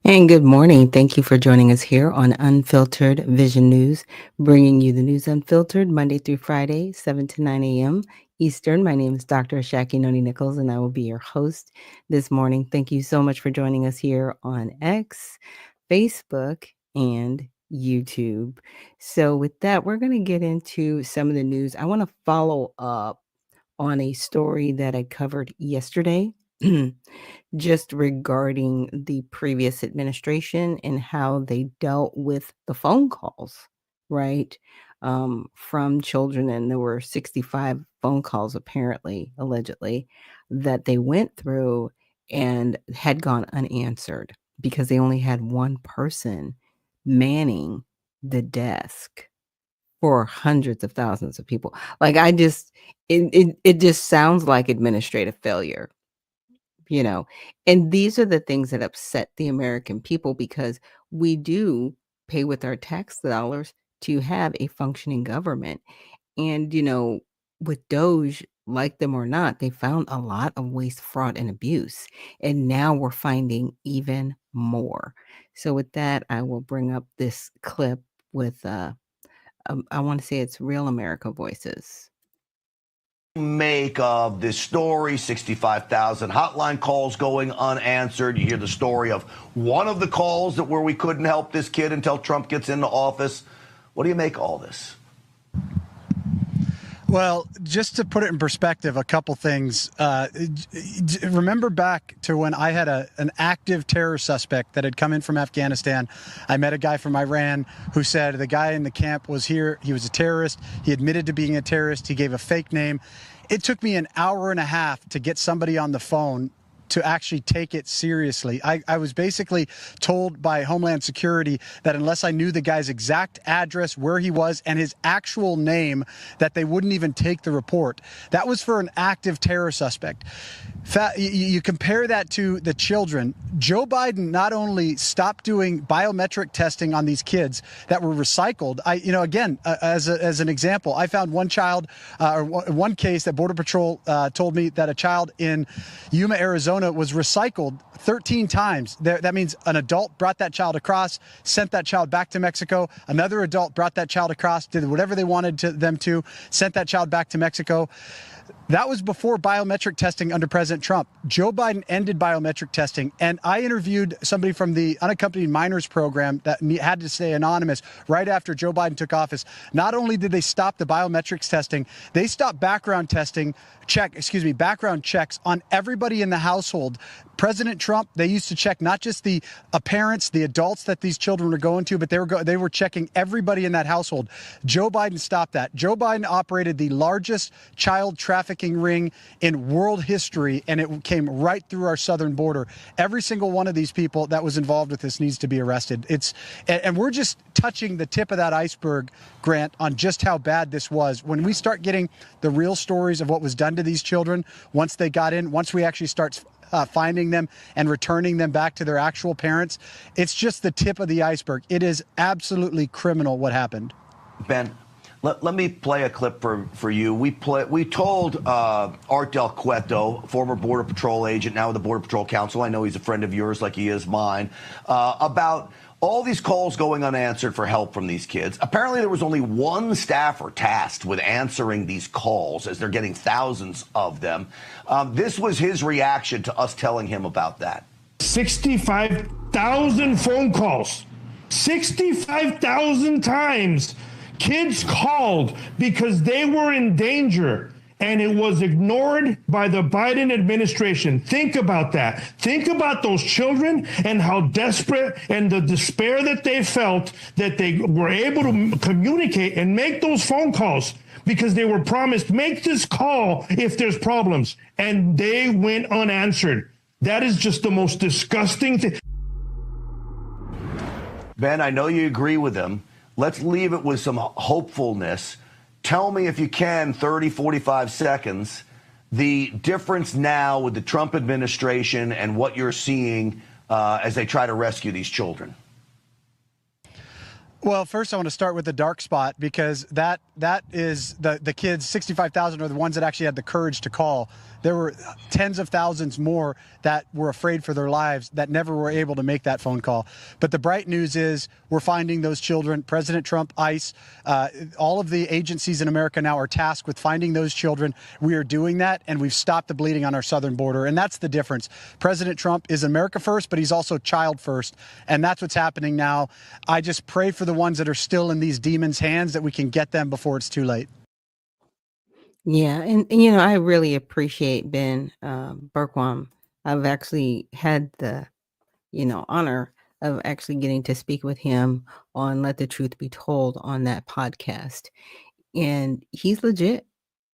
And good morning. Thank you for joining us here on Unfiltered Vision News, bringing you the news unfiltered Monday through Friday, 7 to 9 a.m. Eastern. My name is Dr. Ashaki Noni Nichols, and I will be your host this morning. Thank you so much for joining us here on X, Facebook, and YouTube. So, with that, we're going to get into some of the news. I want to follow up on a story that I covered yesterday. Just regarding the previous administration and how they dealt with the phone calls, right? From children. And there were 65 phone calls, apparently, allegedly, that they went through and had gone unanswered because they only had one person manning the desk for hundreds of thousands of people. Like, it just sounds like administrative failure, you know, and these are the things that upset the American people because we do pay with our tax dollars to have a functioning government. And, with Doge, like them or not, they found a lot of waste, fraud, and abuse. And now we're finding even more. So, with that, I will bring up this clip with, I want to say it's Real America Voices. Make of this story, 65,000 hotline calls going unanswered. You hear the story of one of the calls where we couldn't help this kid until Trump gets into office. What do you make of all this? Well, just to put it in perspective, a couple things. Remember back to when I had an active terror suspect that had come in from Afghanistan. I met a guy from Iran who said the guy in the camp was here. He was a terrorist. He admitted to being a terrorist. He gave a fake name. It took me an hour and a half to get somebody on the phone to actually take it seriously. I was basically told by Homeland Security that unless I knew the guy's exact address, where he was, and his actual name, that they wouldn't even take the report. That was for an active terror suspect. You compare that to the children. Joe Biden not only stopped doing biometric testing on these kids that were recycled. As an example, I found one child, or one case that Border Patrol told me that a child in Yuma, Arizona was recycled 13 times. That means an adult brought that child across, sent that child back to Mexico. Another adult brought that child across, did whatever they wanted them to, sent that child back to Mexico. That was before biometric testing under President Trump. Joe Biden ended biometric testing, and I interviewed somebody from the unaccompanied minors program that had to stay anonymous right after Joe Biden took office. Not only did they stop the biometrics testing, they stopped background checks on everybody in the household. President Trump, they used to check not just the parents, the adults that these children were going to, but they were checking everybody in that household. Joe Biden stopped that. Joe Biden operated the largest child trafficking ring in world history, and it came right through our southern border. Every single one of these people that was involved with this needs to be arrested. And we're just touching the tip of that iceberg, Grant, on just how bad this was. When we start getting the real stories of what was done to these children, once we actually start finding them and returning them back to their actual parents, it's just the tip of the iceberg. It is absolutely criminal what happened. Ben, let me play a clip for you. We told Art Del Cueto, former Border Patrol agent, now with the Border Patrol Council, I know he's a friend of yours like he is mine, about all these calls going unanswered for help from these kids. Apparently there was only one staffer tasked with answering these calls as they're getting thousands of them. This was his reaction to us telling him about that. 65,000 phone calls, 65,000 times kids called because they were in danger. And it was ignored by the Biden administration. Think about that. Think about those children and how desperate and the despair that they felt that they were able to communicate and make those phone calls because they were promised, make this call if there's problems. And they went unanswered. That is just the most disgusting thing. Ben, I know you agree with him. Let's leave it with some hopefulness. Tell me, if you can, 30, 45 seconds, the difference now with the Trump administration and what you're seeing as they try to rescue these children. Well, first I want to start with the dark spot, because that is the kids. 65,000 are the ones that actually had the courage to call. there were tens of thousands more that were afraid for their lives that never were able to make that phone call. But the bright news is we're finding those children. President Trump, ICE, all of the agencies in America now are tasked with finding those children. We are doing that, and we've stopped the bleeding on our southern border. And that's the difference. President Trump is America first, but he's also child first. And that's what's happening now. I just pray for the ones that are still in these demons' hands that we can get them before it's too late. Yeah, and I really appreciate Ben Bergquam. I've actually had the honor of actually getting to speak with him on Let the Truth Be Told on that podcast. And he's legit.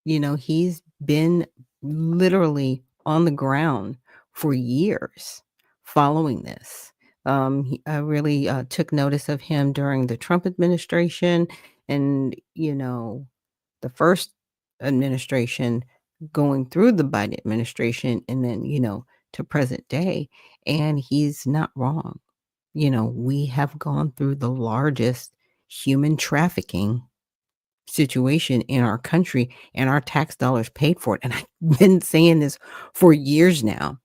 He's been literally on the ground for years following this. I really took notice of him during the Trump administration and, the first administration, going through the Biden administration, and then, to present day. And he's not wrong. We have gone through the largest human trafficking situation in our country, and our tax dollars paid for it. And I've been saying this for years now.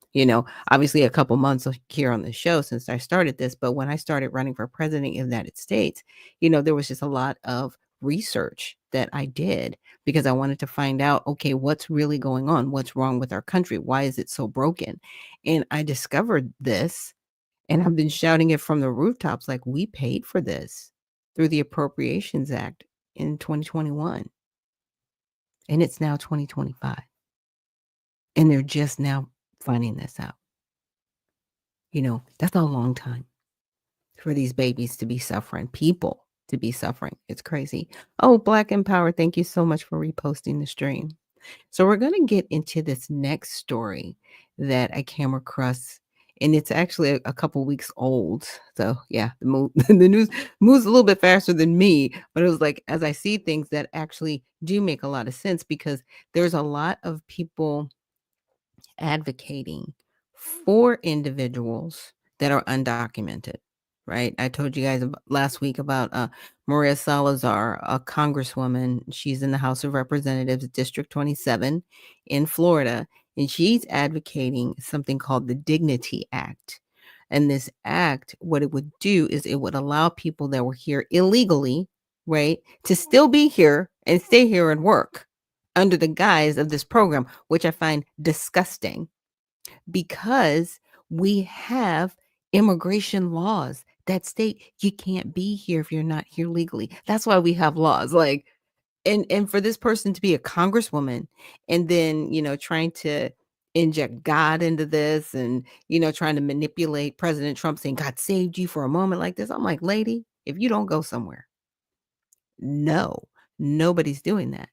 Obviously a couple months here on the show since I started this, but when I started running for president of the United States, there was just a lot of research that I did because I wanted to find out, okay, what's really going on? What's wrong with our country? Why is it so broken? And I discovered this, and I've been shouting it from the rooftops, like, we paid for this through the Appropriations Act in 2021, and it's now 2025, and they're just now finding this out. That's a long time for these babies to be suffering, people to be suffering. It's crazy. Oh, Black Empower, thank you so much for reposting the stream. So we're going to get into this next story that I came across, and it's actually a couple weeks old. So yeah, the news moves a little bit faster than me, but it was like, as I see things that actually do make a lot of sense, because there's a lot of people advocating for individuals that are undocumented, right? I told you guys last week about Maria Salazar, a congresswoman. She's in the House of Representatives, District 27 in Florida, and she's advocating something called the Dignity Act. And this act, what it would do is it would allow people that were here illegally, right, to still be here and stay here and work under the guise of this program, which I find disgusting, because we have immigration laws that state you can't be here if you're not here legally. That's why we have laws. Like, and for this person to be a congresswoman and then, trying to inject God into this and, trying to manipulate President Trump, saying God saved you for a moment like this. I'm like, lady, if you don't go somewhere, no, nobody's doing that.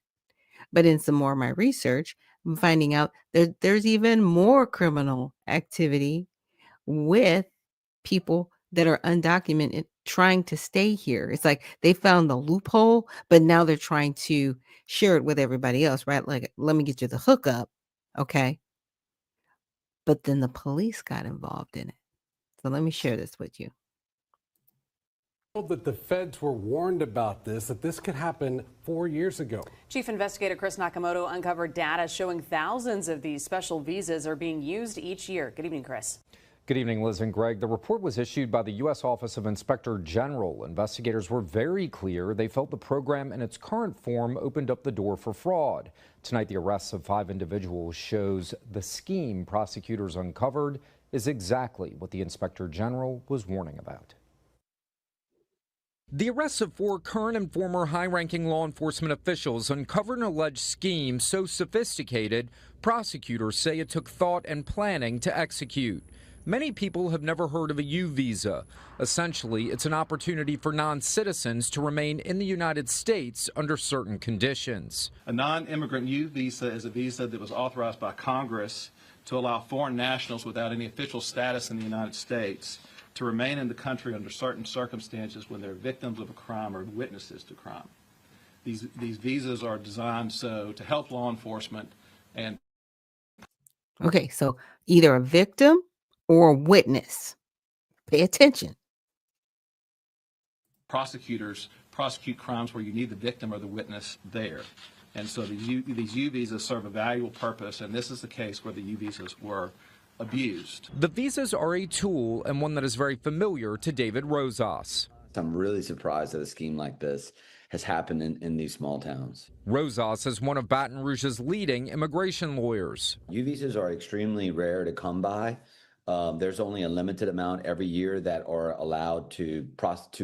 But in some more of my research, I'm finding out there's even more criminal activity with people that are undocumented trying to stay here. It's like they found the loophole, but now they're trying to share it with everybody else, right? Like, let me get you the hookup, okay? But then the police got involved in it. So let me share this with you. That the feds were warned about this, that this could happen 4 years ago. Chief Investigator Chris Nakamoto uncovered data showing thousands of these special visas are being used each year. Good evening, Chris. Good evening, Liz and Greg. The report was issued by the U.S. Office of Inspector General. Investigators were very clear. They felt the program in its current form opened up the door for fraud. Tonight, the arrests of 5 individuals shows the scheme prosecutors uncovered is exactly what the Inspector General was warning about. The arrests of 4 current and former high-ranking law enforcement officials uncovered an alleged scheme so sophisticated, prosecutors say it took thought and planning to execute. Many people have never heard of a U visa. Essentially, it's an opportunity for non-citizens to remain in the United States under certain conditions. A non-immigrant U visa is a visa that was authorized by Congress to allow foreign nationals without any official status in the United States to remain in the country under certain circumstances when they're victims of a crime or witnesses to crime. These visas are designed to help law enforcement and... Okay, so either a victim or a witness. Pay attention. Prosecutors prosecute crimes where you need the victim or the witness there. And so these U visas serve a valuable purpose, and this is the case where the U visas were abused. The visas are a tool and one that is very familiar to David Rosas. I'm really surprised that a scheme like this has happened in these small towns. Rosas is one of Baton Rouge's leading immigration lawyers. U visas are extremely rare to come by. There's only a limited amount every year that are allowed to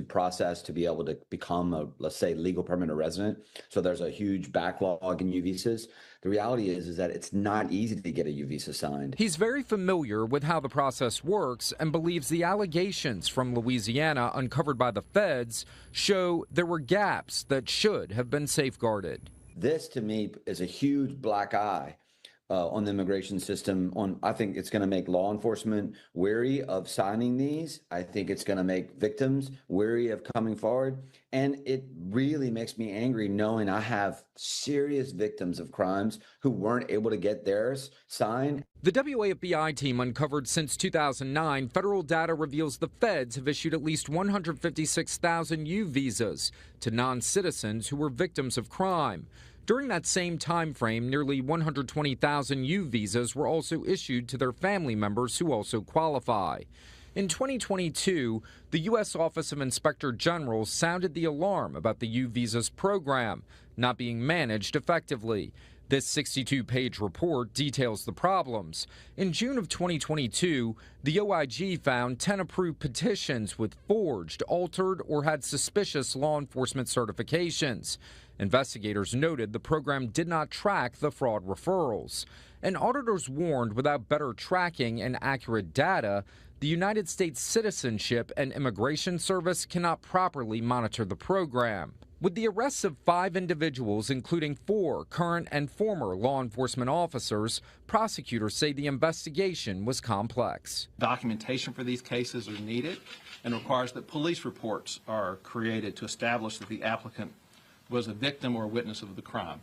process to be able to become a, let's say, legal permanent resident. So there's a huge backlog in U visas. The reality is that it's not easy to get a U visa signed. He's very familiar with how the process works and believes the allegations from Louisiana uncovered by the feds show there were gaps that should have been safeguarded. This, to me, is a huge black eye on the immigration system. I think it's going to make law enforcement wary of signing these. I think it's going to make victims wary of coming forward. And it really makes me angry knowing I have serious victims of crimes who weren't able to get theirs signed. The WAFBI team uncovered since 2009, federal data reveals the feds have issued at least 156,000 U visas to non-citizens who were victims of crime. During that same time frame, nearly 120,000 U visas were also issued to their family members who also qualify. In 2022, the U.S. Office of Inspector General sounded the alarm about the U visas program not being managed effectively. This 62-page report details the problems. In June of 2022, the OIG found 10 approved petitions with forged, altered, or had suspicious law enforcement certifications. Investigators noted the program did not track the fraud referrals. And auditors warned without better tracking and accurate data, the United States Citizenship and Immigration Service cannot properly monitor the program. With the arrests of 5 individuals, including 4 current and former law enforcement officers, prosecutors say the investigation was complex. Documentation for these cases are needed and requires that police reports are created to establish that the applicant was a victim or a witness of the crime.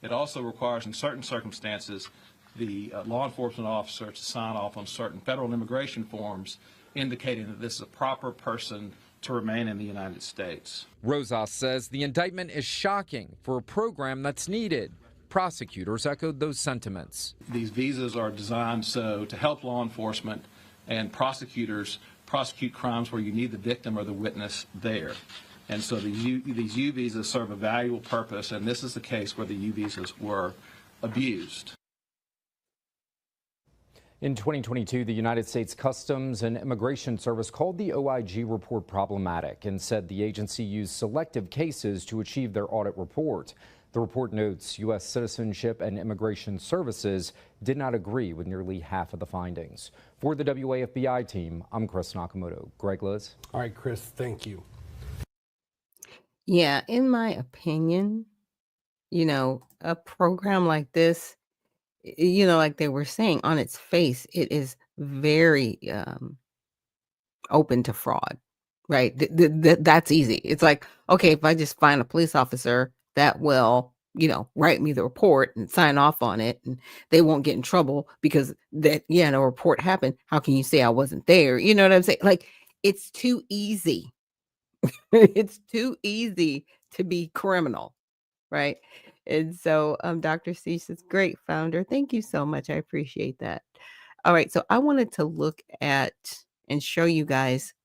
It also requires, in certain circumstances, the law enforcement officer to sign off on certain federal immigration forms indicating that this is a proper person to remain in the United States. Rosas says the indictment is shocking for a program that's needed. Prosecutors echoed those sentiments. These visas are designed so to help law enforcement and prosecutors prosecute crimes where you need the victim or the witness there. And so these U visas serve a valuable purpose, and this is the case where the U visas were abused. In 2022, the United States Customs and Immigration Service called the OIG report problematic and said the agency used selective cases to achieve their audit report. The report notes U.S. Citizenship and Immigration Services did not agree with nearly half of the findings. For the WAFBI team, I'm Chris Nakamoto. Greg Liz. All right, Chris, thank you. Yeah, in my opinion, a program like this, like they were saying, on its face, it is very open to fraud, right? That's easy. It's like, okay, if I just find a police officer that will, write me the report and sign off on it, and they won't get in trouble because no report happened. How can you say I wasn't there? You know what I'm saying? Like, it's too easy. It's too easy to be criminal, right? And so, Dr. Cease is great, founder. Thank you so much. I appreciate that. All right, so I wanted to look at and show you guys,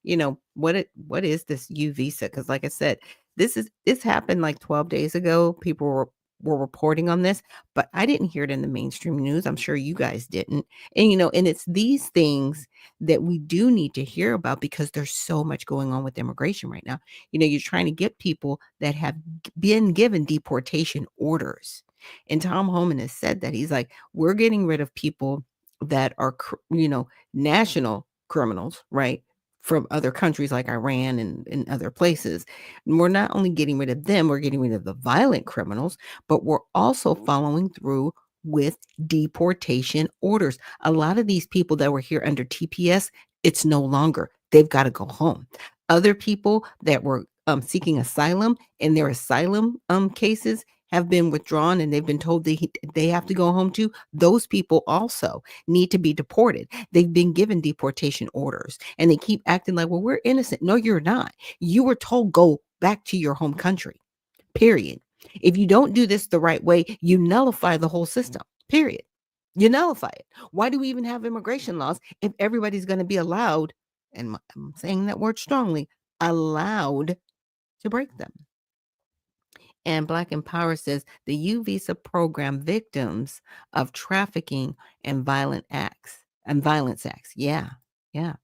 what is this U visa? Because, like I said, this happened like 12 days ago. People were reporting on this, but I didn't hear it in the mainstream news. I'm sure you guys didn't. And and it's these things that we do need to hear about because there's so much going on with immigration right now. You're trying to get people that have been given deportation orders. And Tom Homan has said that he's like, we're getting rid of people that are, national criminals, right? From other countries like Iran and other places. And we're not only getting rid of them, we're getting rid of the violent criminals, but we're also following through with deportation orders. A lot of these people that were here under TPS, it's no longer. They've got to go home. Other people that were seeking asylum and their asylum cases have been withdrawn and they've been told they have to go home too. Those people also need to be deported. They've been given deportation orders and they keep acting like, well, we're innocent. No, you're not. You were told go back to your home country, period. If you don't do this the right way, you nullify the whole system, period. You nullify it. Why do we even have immigration laws if everybody's going to be allowed, and I'm saying that word strongly, allowed to break them? And Black Empower says the U visa program victims of trafficking and violence acts. Yeah, yeah.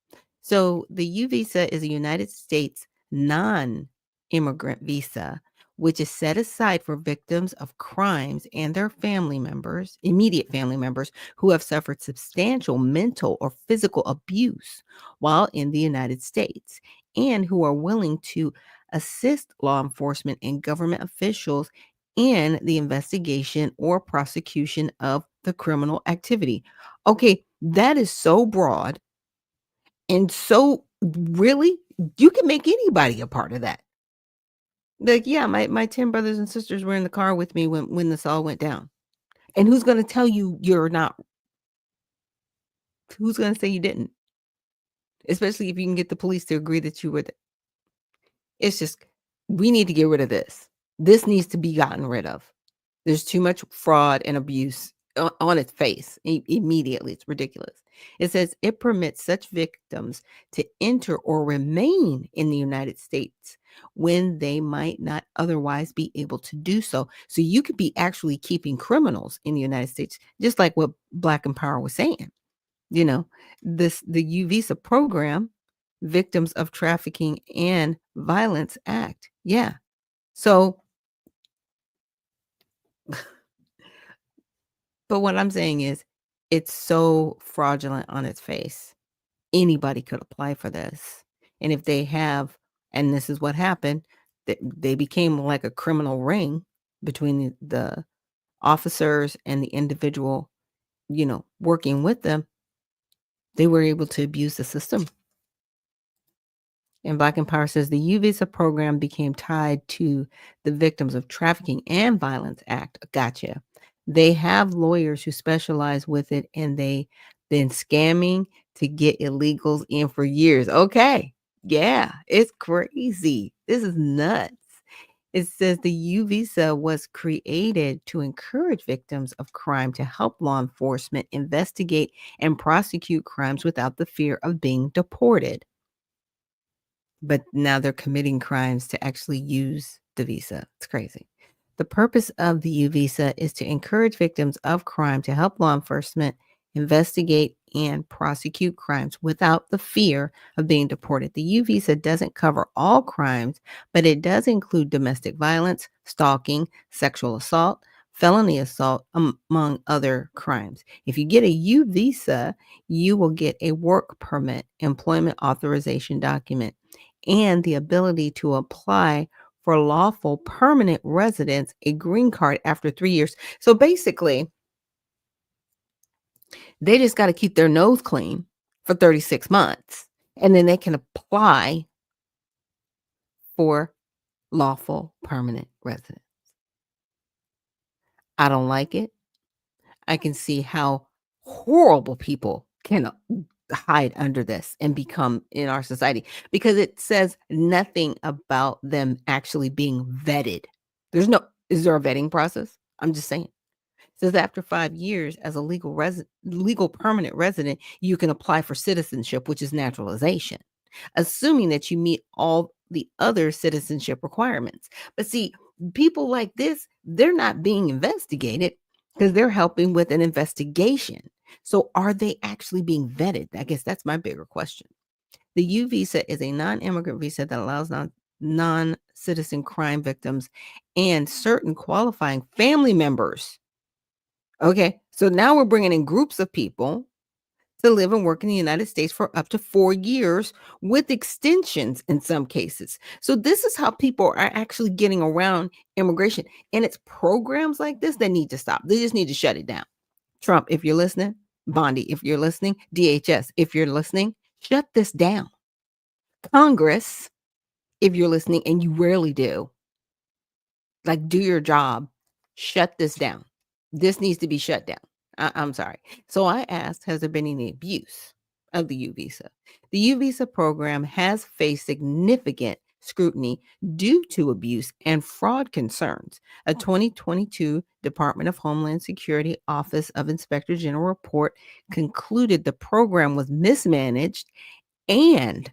So the U visa is a United States non-immigrant visa, which is set aside for victims of crimes and their family members, immediate family members, who have suffered substantial mental or physical abuse while in the United States and who are willing to assist law enforcement and government officials in the investigation or prosecution of the criminal activity. Okay, that is so broad and so really you can make anybody a part of that. Like, yeah, my 10 brothers and sisters were in the car with me when this all went down. And who's going to tell you you're not? Who's going to say you didn't? Especially if you can get the police to agree that you were. It's just, we need to get rid of this. This needs to be gotten rid of. There's too much fraud and abuse on its face immediately. It's ridiculous. It says it permits such victims to enter or remain in the United States when they might not otherwise be able to do so. So you could be actually keeping criminals in the United States, just like what Black Empower was saying. You know, the U visa program, Victims of Trafficking and Violence Act. Yeah. So, but what I'm saying is it's so fraudulent on its face. Anybody could apply for this. And if they have, and this is what happened, they became like a criminal ring between the officers and the individual, working with them. They were able to abuse the system. And Black Empower says the U visa program became tied to the Victims of Trafficking and Violence Act. Gotcha. They have lawyers who specialize with it, and they've been scamming to get illegals in for years. Okay. Yeah, it's crazy. This is nuts. It says the U visa was created to encourage victims of crime to help law enforcement investigate and prosecute crimes without the fear of being deported. But now they're committing crimes to actually use the visa. It's crazy. The purpose of the U visa is to encourage victims of crime to help law enforcement investigate and prosecute crimes without the fear of being deported. The U visa doesn't cover all crimes, but it does include domestic violence, stalking, sexual assault, felony assault, among other crimes. If you get a U visa, you will get a work permit, employment authorization document, and the ability to apply for lawful permanent residence, a green card after 3 years. So basically, they just got to keep their nose clean for 36 months, and then they can apply for lawful permanent residence. I don't like it. I can see how horrible people can hide under this and become in our society, because it says nothing about them actually being vetted. Is there a vetting process? I'm just saying. It says after 5 years as a legal permanent resident, you can apply for citizenship, which is naturalization, assuming that you meet all the other citizenship requirements. But see, people like this, they're not being investigated because they're helping with an investigation. So are they actually being vetted? I guess that's my bigger question. The U visa is a non-immigrant visa that allows non-citizen crime victims and certain qualifying family members. Okay, so now we're bringing in groups of people to live and work in the United States for up to 4 years with extensions in some cases. So this is how people are actually getting around immigration. And it's programs like this that need to stop. They just need to shut it down. Trump, if you're listening, Bondi, if you're listening, DHS, if you're listening, shut this down. Congress, if you're listening, and you rarely do, like, do your job, shut this down. This needs to be shut down. I'm sorry. So I asked, has there been any abuse of the U visa? The U visa program has faced significant scrutiny due to abuse and fraud concerns. A 2022 Department of Homeland Security Office of Inspector General report concluded the program was mismanaged and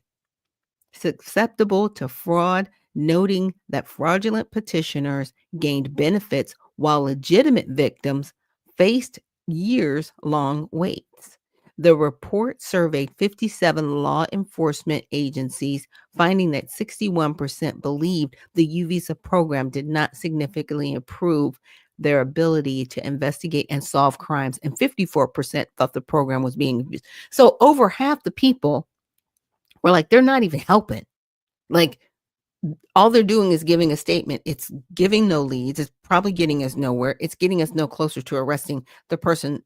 susceptible to fraud, noting that fraudulent petitioners gained benefits while legitimate victims faced years long waits. The report surveyed 57 law enforcement agencies, finding that 61% believed the U visa program did not significantly improve their ability to investigate and solve crimes, and 54% thought the program was being abused. So over half the people were like, they're not even helping. Like, all they're doing is giving a statement. It's giving no leads. It's probably getting us nowhere. It's getting us no closer to arresting the person,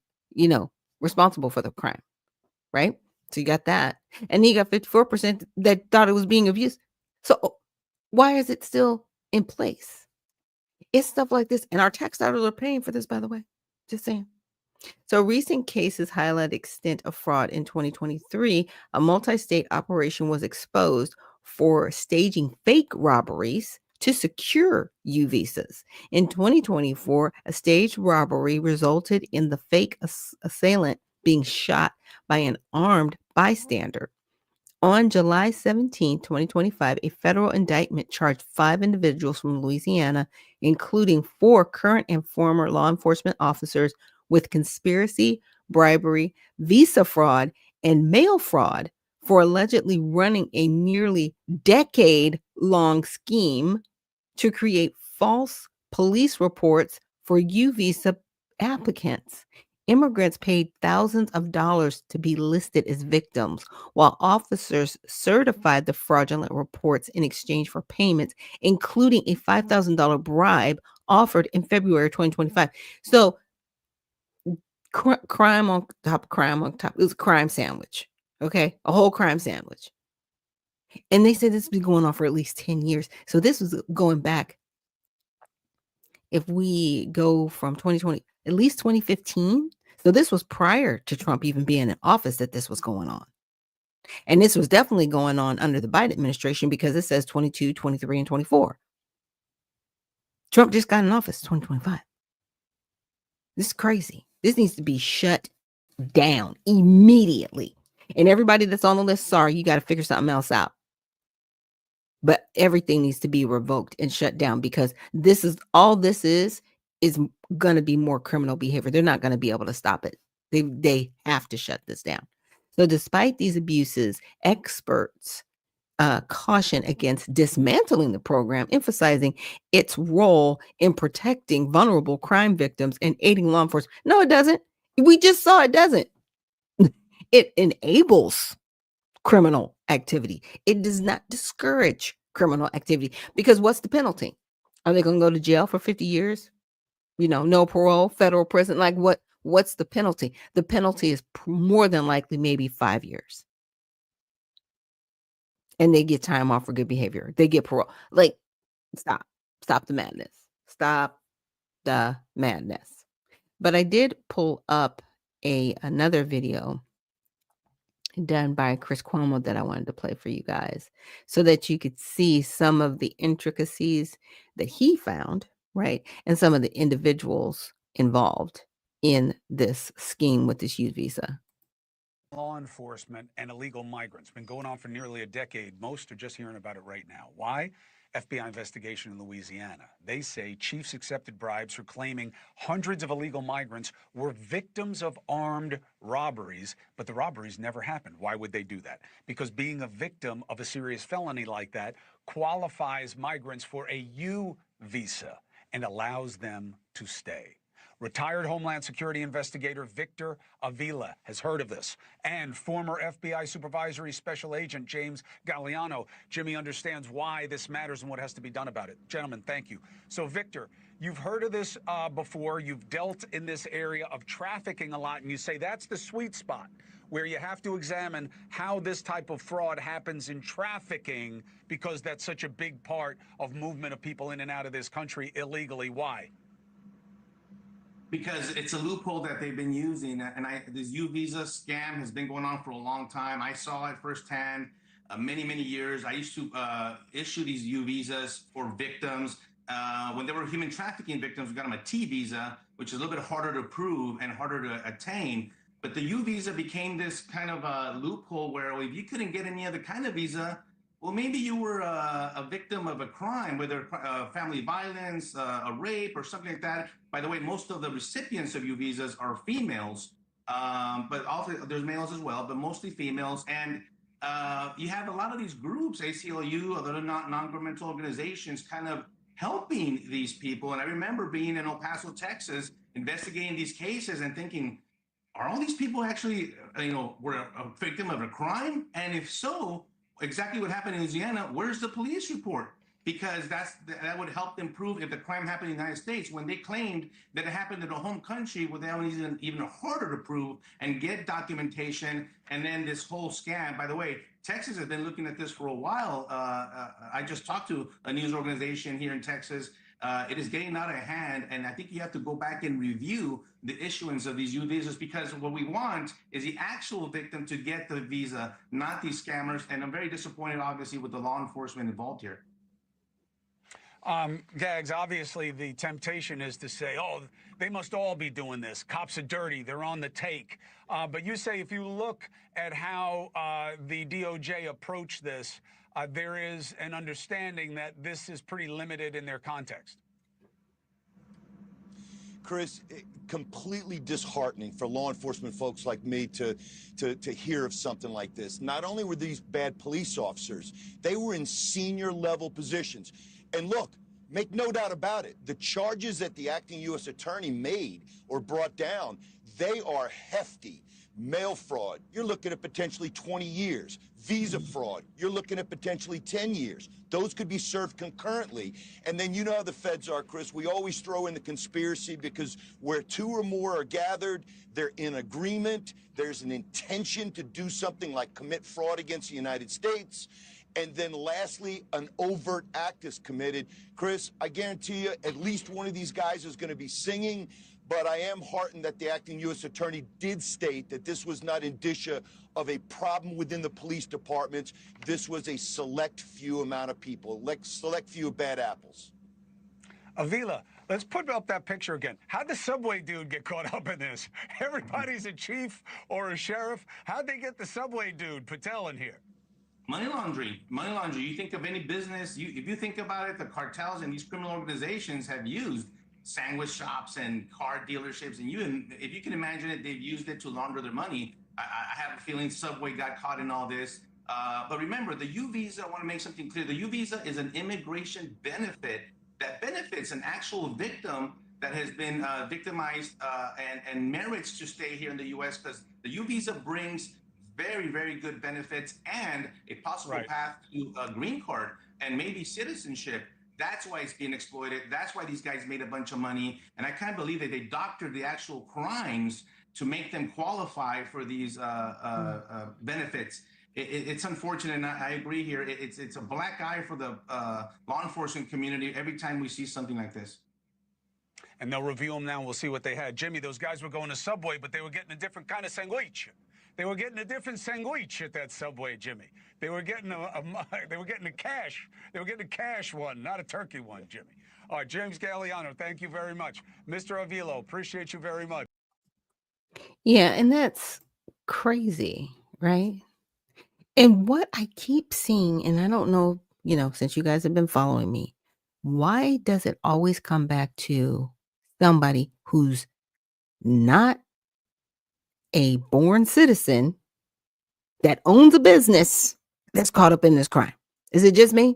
responsible for the crime, right? So you got that. And then you got 54% that thought it was being abused. So why is it still in place? It's stuff like this. And our tax dollars are paying for this, by the way. Just saying. So recent cases highlight extent of fraud. In 2023, a multi-state operation was exposed for staging fake robberies to secure U visas. In 2024, a staged robbery resulted in the fake assailant being shot by an armed bystander. On July 17, 2025, a federal indictment charged 5 individuals from Louisiana, including 4 current and former law enforcement officers, with conspiracy, bribery, visa fraud, and mail fraud for allegedly running a nearly decade-long scheme to create false police reports for U visa applicants. Immigrants paid thousands of dollars to be listed as victims, while officers certified the fraudulent reports in exchange for payments, including a $5,000 bribe offered in February 2025. So, crime on top of crime on top. It was a crime sandwich, okay? A whole crime sandwich. And they said this has been going on for at least 10 years. So this was going back, if we go from 2020, at least 2015. So this was prior to Trump even being in office that this was going on. And this was definitely going on under the Biden administration, because it says 22, 23, and 24. Trump just got in office 2025. This is crazy. This needs to be shut down immediately. And everybody that's on the list, sorry, you got to figure something else out. But everything needs to be revoked and shut down, because this is going to be more criminal behavior. They're not going to be able to stop it. They have to shut this down. So despite these abuses, experts caution against dismantling the program, emphasizing its role in protecting vulnerable crime victims and aiding law enforcement. No, it doesn't. We just saw it doesn't. It enables criminal activity. It does not discourage criminal activity, because what's the penalty? Are they going to go to jail for 50 years? No parole, federal prison. Like what's the penalty? The penalty is more than likely maybe 5 years. And they get time off for good behavior. They get parole. Like, stop the madness. Stop the madness. But I did pull up another video done by Chris Cuomo that I wanted to play for you guys, so that you could see some of the intricacies that he found, right? And some of the individuals involved in this scheme with this youth visa. Law enforcement and illegal migrants. Been going on for nearly a decade. Most are just hearing about it right now. Why? FBI investigation in Louisiana. They say chiefs accepted bribes for claiming hundreds of illegal migrants were victims of armed robberies, but the robberies never happened. Why would they do that? Because being a victim of a serious felony like that qualifies migrants for a U visa and allows them to stay. Retired Homeland Security investigator Victor Avila has heard of this, and former FBI Supervisory Special Agent James Galliano. Jimmy understands why this matters and what has to be done about it. Gentlemen, thank you. So, Victor, you've heard of this before. You've dealt in this area of trafficking a lot, and you say that's the sweet spot where you have to examine how this type of fraud happens in trafficking, because that's such a big part of movement of people in and out of this country illegally. Why? Because it's a loophole that they've been using, and this U visa scam has been going on for a long time. I saw it firsthand. many years. I used to issue these U visas for victims. When they were human trafficking victims, we got them a T visa, which is a little bit harder to prove and harder to attain. But the U visa became this kind of a loophole where if you couldn't get any other kind of visa, well, maybe you were a victim of a crime, whether family violence, a rape, or something like that. By the way, most of the recipients of U visas are females, but also there's males as well, but mostly females. And you have a lot of these groups, ACLU, other non-governmental organizations, kind of helping these people. And I remember being in El Paso, Texas, investigating these cases and thinking, are all these people actually, were a victim of a crime? And if so, exactly what happened in Louisiana, where's the police report? Because that would help them prove if the crime happened in the United States. When they claimed that it happened in a home country, well, that was even harder to prove and get documentation. And then this whole scam, by the way, Texas has been looking at this for a while. I just talked to a news organization here in Texas. It is getting out of hand, and I think you have to go back and review the issuance of these U visas, because what we want is the actual victim to get the visa, not these scammers. And I'm very disappointed, obviously, with the law enforcement involved here. Gags, obviously the temptation is to say, oh, they must all be doing this. Cops are dirty. They're on the take. But you say if you look at how the DOJ approached this, there is an understanding that this is pretty limited in their context. Chris, completely disheartening for law enforcement folks like me to hear of something like this. Not only were these bad police officers, they were in senior level positions. And look, make no doubt about it, the charges that the acting U.S. attorney made or brought down, they are hefty. Mail fraud, you're looking at potentially 20 years. Visa fraud, you're looking at potentially 10 years. Those could be served concurrently. And then you know how the feds are, Chris. We always throw in the conspiracy, because where two or more are gathered, they're in agreement. There's an intention to do something like commit fraud against the United States. And then lastly, an overt act is committed. Chris, I guarantee you at least one of these guys is going to be singing. But I am heartened that the acting U.S. attorney did state that this was not indicia of a problem within the police departments. This was a select few amount of people, like select few bad apples. Avila, let's put up that picture again. How'd the subway dude get caught up in this? Everybody's a chief or a sheriff. How'd they get the subway dude, Patel, in here? Money laundering. You think of any business, if you think about it, the cartels and these criminal organizations have used sandwich shops and car dealerships, and if you can imagine it, they've used it to launder their money. I have a feeling Subway got caught in all this. But remember, the U visa, I want to make something clear. The U visa is an immigration benefit that benefits an actual victim that has been victimized and merits to stay here in the U.S., because the U visa brings very good benefits and a possible path to a green card and maybe citizenship. That's why it's being exploited. That's why these guys made a bunch of money. And I can't believe that they doctored the actual crimes to make them qualify for these benefits. It's unfortunate, and I agree here. It's a black eye for the law enforcement community every time we see something like this. And they'll review them now, and we'll see what they had. Jimmy, those guys were going to Subway, but they were getting a different kind of sandwich. They were getting a different sandwich at that Subway, Jimmy. They were getting a cash. They were getting a cash one, not a turkey one, Jimmy. All right, James Galliano, thank you very much. Mr. Avilo, appreciate you very much. Yeah, and that's crazy, right? And what I keep seeing, and I don't know, since you guys have been following me, why does it always come back to somebody who's not a born citizen that owns a business that's caught up in this crime? Is it just me?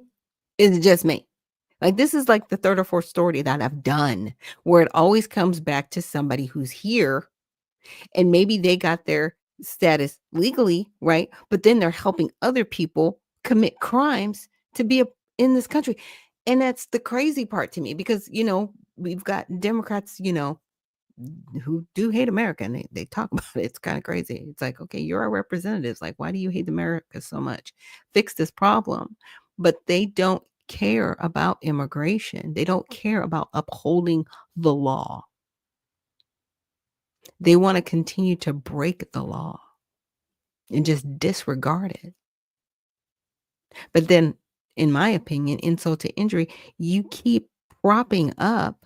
Is it just me? Like, this is like the third or fourth story that I've done where it always comes back to somebody who's here, and maybe they got their status legally, right? But then they're helping other people commit crimes to be in this country. And that's the crazy part to me, because, we've got Democrats, who do hate America, and they talk about it. It's kind of crazy. It's like, okay, you're our representatives. Like, why do you hate America so much? Fix this problem. But they don't care about immigration. They don't care about upholding the law. They want to continue to break the law and just disregard it. But then, in my opinion, insult to injury, you keep propping up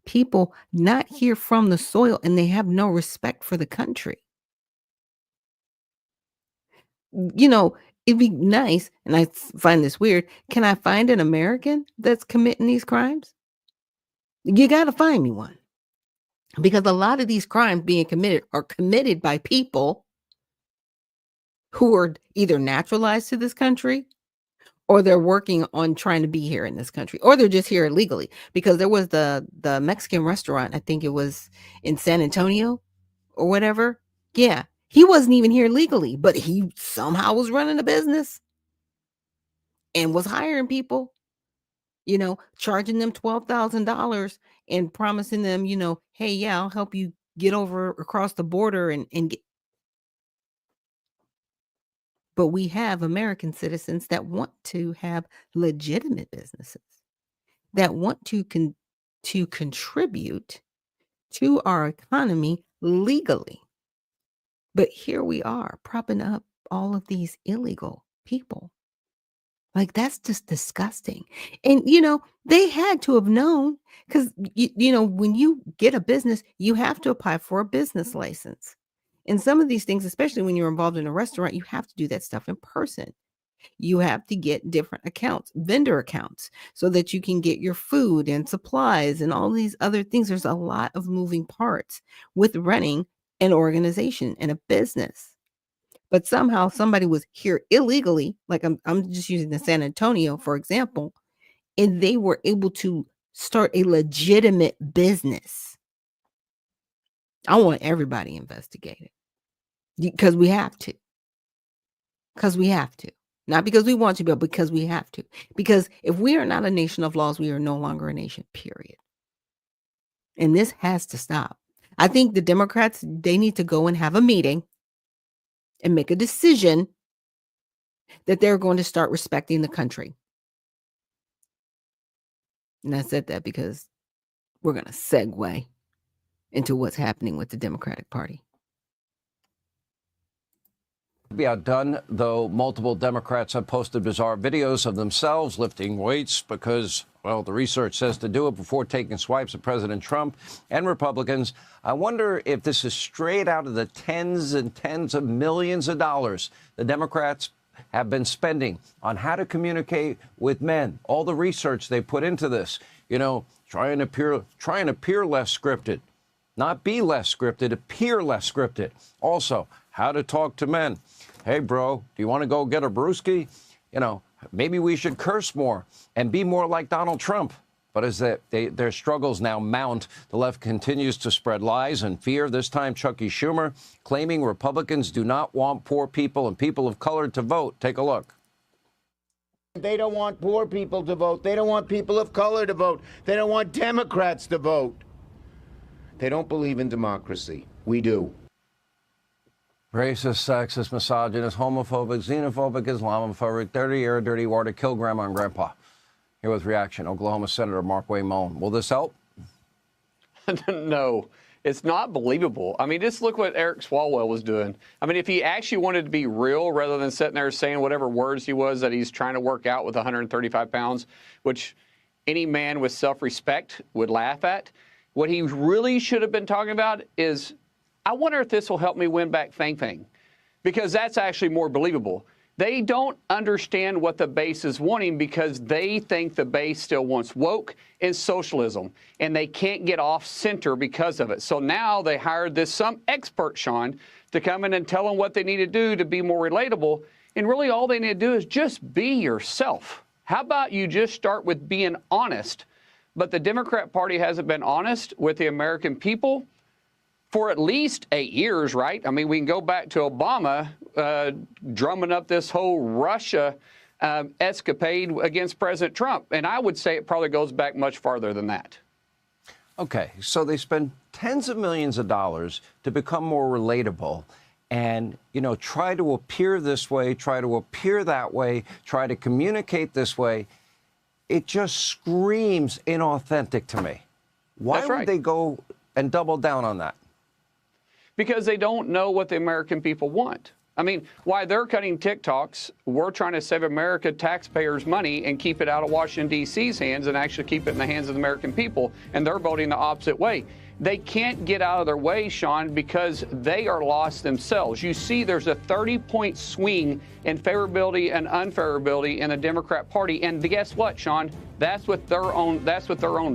people not here from the soil, and they have no respect for the country. You know, it'd be nice, and find this weird, can I find an American that's committing these crimes? You gotta find me one. Because a lot of these crimes being committed are committed by people who are either naturalized to this country, or they're working on trying to be here in this country, or they're just here illegally. Because there was the Mexican restaurant, I think it was in San Antonio or whatever. Yeah, he wasn't even here legally, but he somehow was running a business and was hiring people, charging them $12,000 and promising them, hey, yeah, I'll help you get over across the border and get. But we have American citizens that want to have legitimate businesses, that want to contribute to our economy legally. But here we are propping up all of these illegal people. Like, that's just disgusting. And, they had to have known, because, when you get a business, you have to apply for a business license. And some of these things, especially when you're involved in a restaurant, you have to do that stuff in person. You have to get different accounts, vendor accounts, so that you can get your food and supplies and all these other things. There's a lot of moving parts with running an organization and a business. But somehow somebody was here illegally, like I'm just using the San Antonio, for example, and they were able to start a legitimate business. I want everybody investigated, because we have to. Because we have to. Not because we want to, but because we have to. Because if we are not a nation of laws, we are no longer a nation, period. And this has to stop. I think the Democrats, they need to go and have a meeting and make a decision that they're going to start respecting the country. And I said that because we're going to segue into what's happening with the Democratic Party. Be outdone, though multiple Democrats have posted bizarre videos of themselves lifting weights because, well, the research says to do it before taking swipes at President Trump and Republicans. I wonder if this is straight out of the tens and tens of millions of dollars the Democrats have been spending on how to communicate with men. All the research they put into this, trying to appear less scripted, not be less scripted, appear less scripted. Also, how to talk to men. Hey, bro, do you want to go get a brewski? Maybe we should curse more and be more like Donald Trump. But as their struggles now mount, the left continues to spread lies and fear. This time, Chucky Schumer claiming Republicans do not want poor people and people of color to vote. Take a look. They don't want poor people to vote. They don't want people of color to vote. They don't want Democrats to vote. They don't believe in democracy. We do. Racist, sexist, misogynist, homophobic, xenophobic, Islamophobic, dirty water, kill grandma and grandpa. Here with reaction, Oklahoma Senator Mark Wayne. Will this help? No, it's not believable. I mean, just look what Eric Swalwell was doing. I mean, if he actually wanted to be real rather than sitting there saying whatever words he was that he's trying to work out with 135 pounds, which any man with self-respect would laugh at, what he really should have been talking about is, I wonder if this will help me win back Fang, because that's actually more believable. They don't understand what the base is wanting because they think the base still wants woke and socialism, and they can't get off center because of it. So now they hired some expert, Sean, to come in and tell them what they need to do to be more relatable. And really all they need to do is just be yourself. How about you just start with being honest? But the Democrat Party hasn't been honest with the American people for at least 8 years, right? I mean, we can go back to Obama drumming up this whole Russia escapade against President Trump. And I would say it probably goes back much farther than that. Okay, so they spend tens of millions of dollars to become more relatable and, try to appear this way, try to appear that way, try to communicate this way. It just screams inauthentic to me. Why would they go and double down on that? Because they don't know what the American people want. I mean, why they're cutting TikToks, we're trying to save America taxpayers' money and keep it out of Washington, D.C.'s hands and actually keep it in the hands of the American people, and they're voting the opposite way. They can't get out of their way, Sean, because they are lost themselves. You see there's a 30-point swing in favorability and unfavorability in the Democrat Party, and guess what, Sean? That's with their own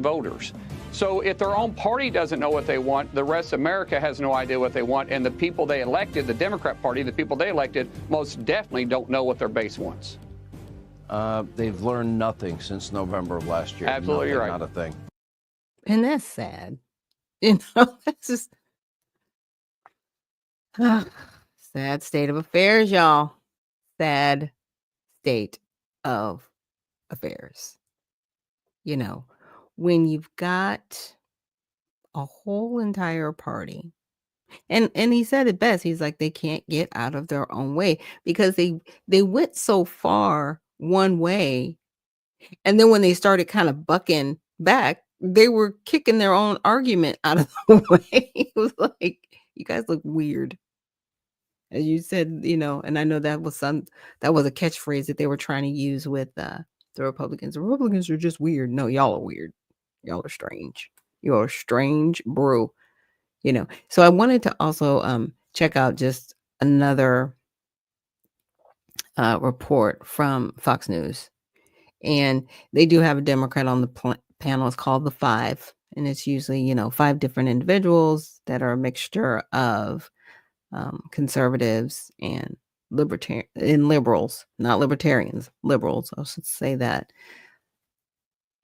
voters. So if their own party doesn't know what they want, the rest of America has no idea what they want, and the people they elected, the Democrat Party, the people they elected, most definitely don't know what their base wants. They've learned nothing since November of last year. Absolutely Nothing, right. Not a thing. And that's sad. That's just sad state of affairs, y'all. Sad state of affairs. When you've got a whole entire party, and he said it best. He's like, they can't get out of their own way because they went so far one way, and then when they started kind of bucking back, they were kicking their own argument out of the way. It was like, you guys look weird. As you said, and I know that was a catchphrase that they were trying to use with the Republicans. The Republicans are just weird. No, y'all are weird. Y'all are strange. You are strange brew. So I wanted to also check out just another report from Fox News. And they do have a Democrat on the panel. It's called The Five. And it's usually, 5 different individuals that are a mixture of conservatives and liberals, not libertarians, liberals. I should say that.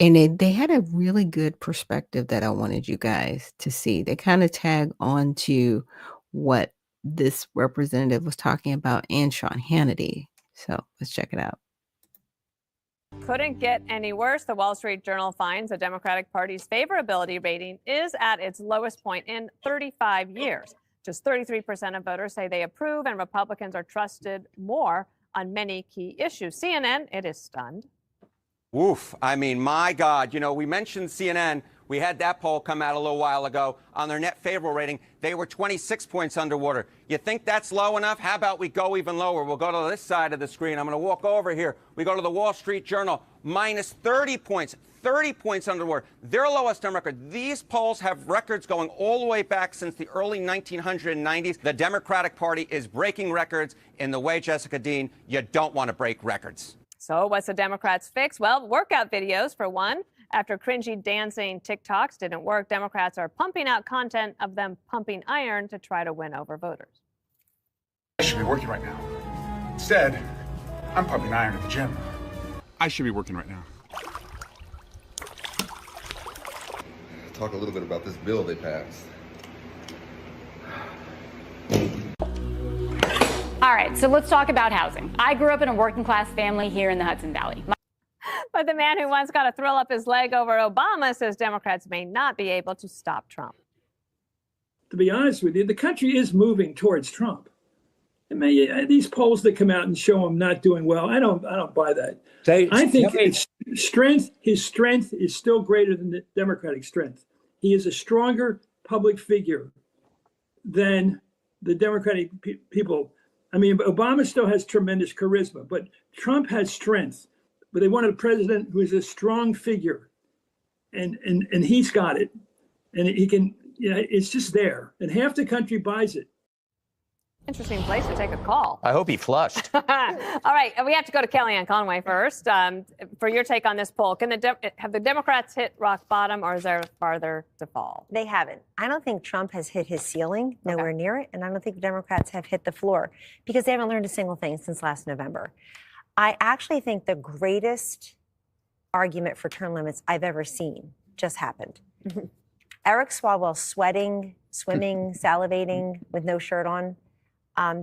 And they had a really good perspective that I wanted you guys to see. They kind of tag on to what this representative was talking about and Sean Hannity. So let's check it out. Couldn't get any worse. The Wall Street Journal finds the Democratic Party's favorability rating is at its lowest point in 35 years. Just 33% of voters say they approve, and Republicans are trusted more on many key issues. CNN, it is stunned. Woof. I mean, my God. We mentioned CNN. We had that poll come out a little while ago on their net favorable rating. They were 26 points underwater. You think that's low enough? How about we go even lower? We'll go to this side of the screen. I'm going to walk over here. We go to the Wall Street Journal, minus 30 points. 30 points underwater. Their lowest on record. These polls have records going all the way back since the early 1990s. The Democratic Party is breaking records in the way, Jessica Dean, you don't want to break records. So what's the Democrats' fix? Well, workout videos, for one. After cringy dancing TikToks didn't work, Democrats are pumping out content of them pumping iron to try to win over voters. I should be working right now. Instead, I'm pumping iron at the gym. I should be working right now. Talk a little bit about this bill they passed. All right, so let's talk about housing. I grew up in a working class family here in the Hudson Valley. But the man who once got a thrill up his leg over Obama says Democrats may not be able to stop Trump. To be honest with you, the country is moving towards Trump. I mean, these polls that come out and show him not doing well, I don't buy that. I think his strength is still greater than the Democratic strength. He is a stronger public figure than the Democratic people. I mean, Obama still has tremendous charisma, but Trump has strength. But they wanted a president who is a strong figure, and he's got it, and he can. It's just there, and half the country buys it. Interesting place to take a call. I hope he flushed. All right, we have to go to Kellyanne Conway first for your take on this poll. Have the Democrats hit rock bottom, or is there farther to fall? They haven't. I don't think Trump has hit his ceiling, nowhere near it, and I don't think the Democrats have hit the floor because they haven't learned a single thing since last November. I actually think the greatest argument for term limits I've ever seen just happened. Eric Swalwell sweating, swimming, salivating with no shirt on.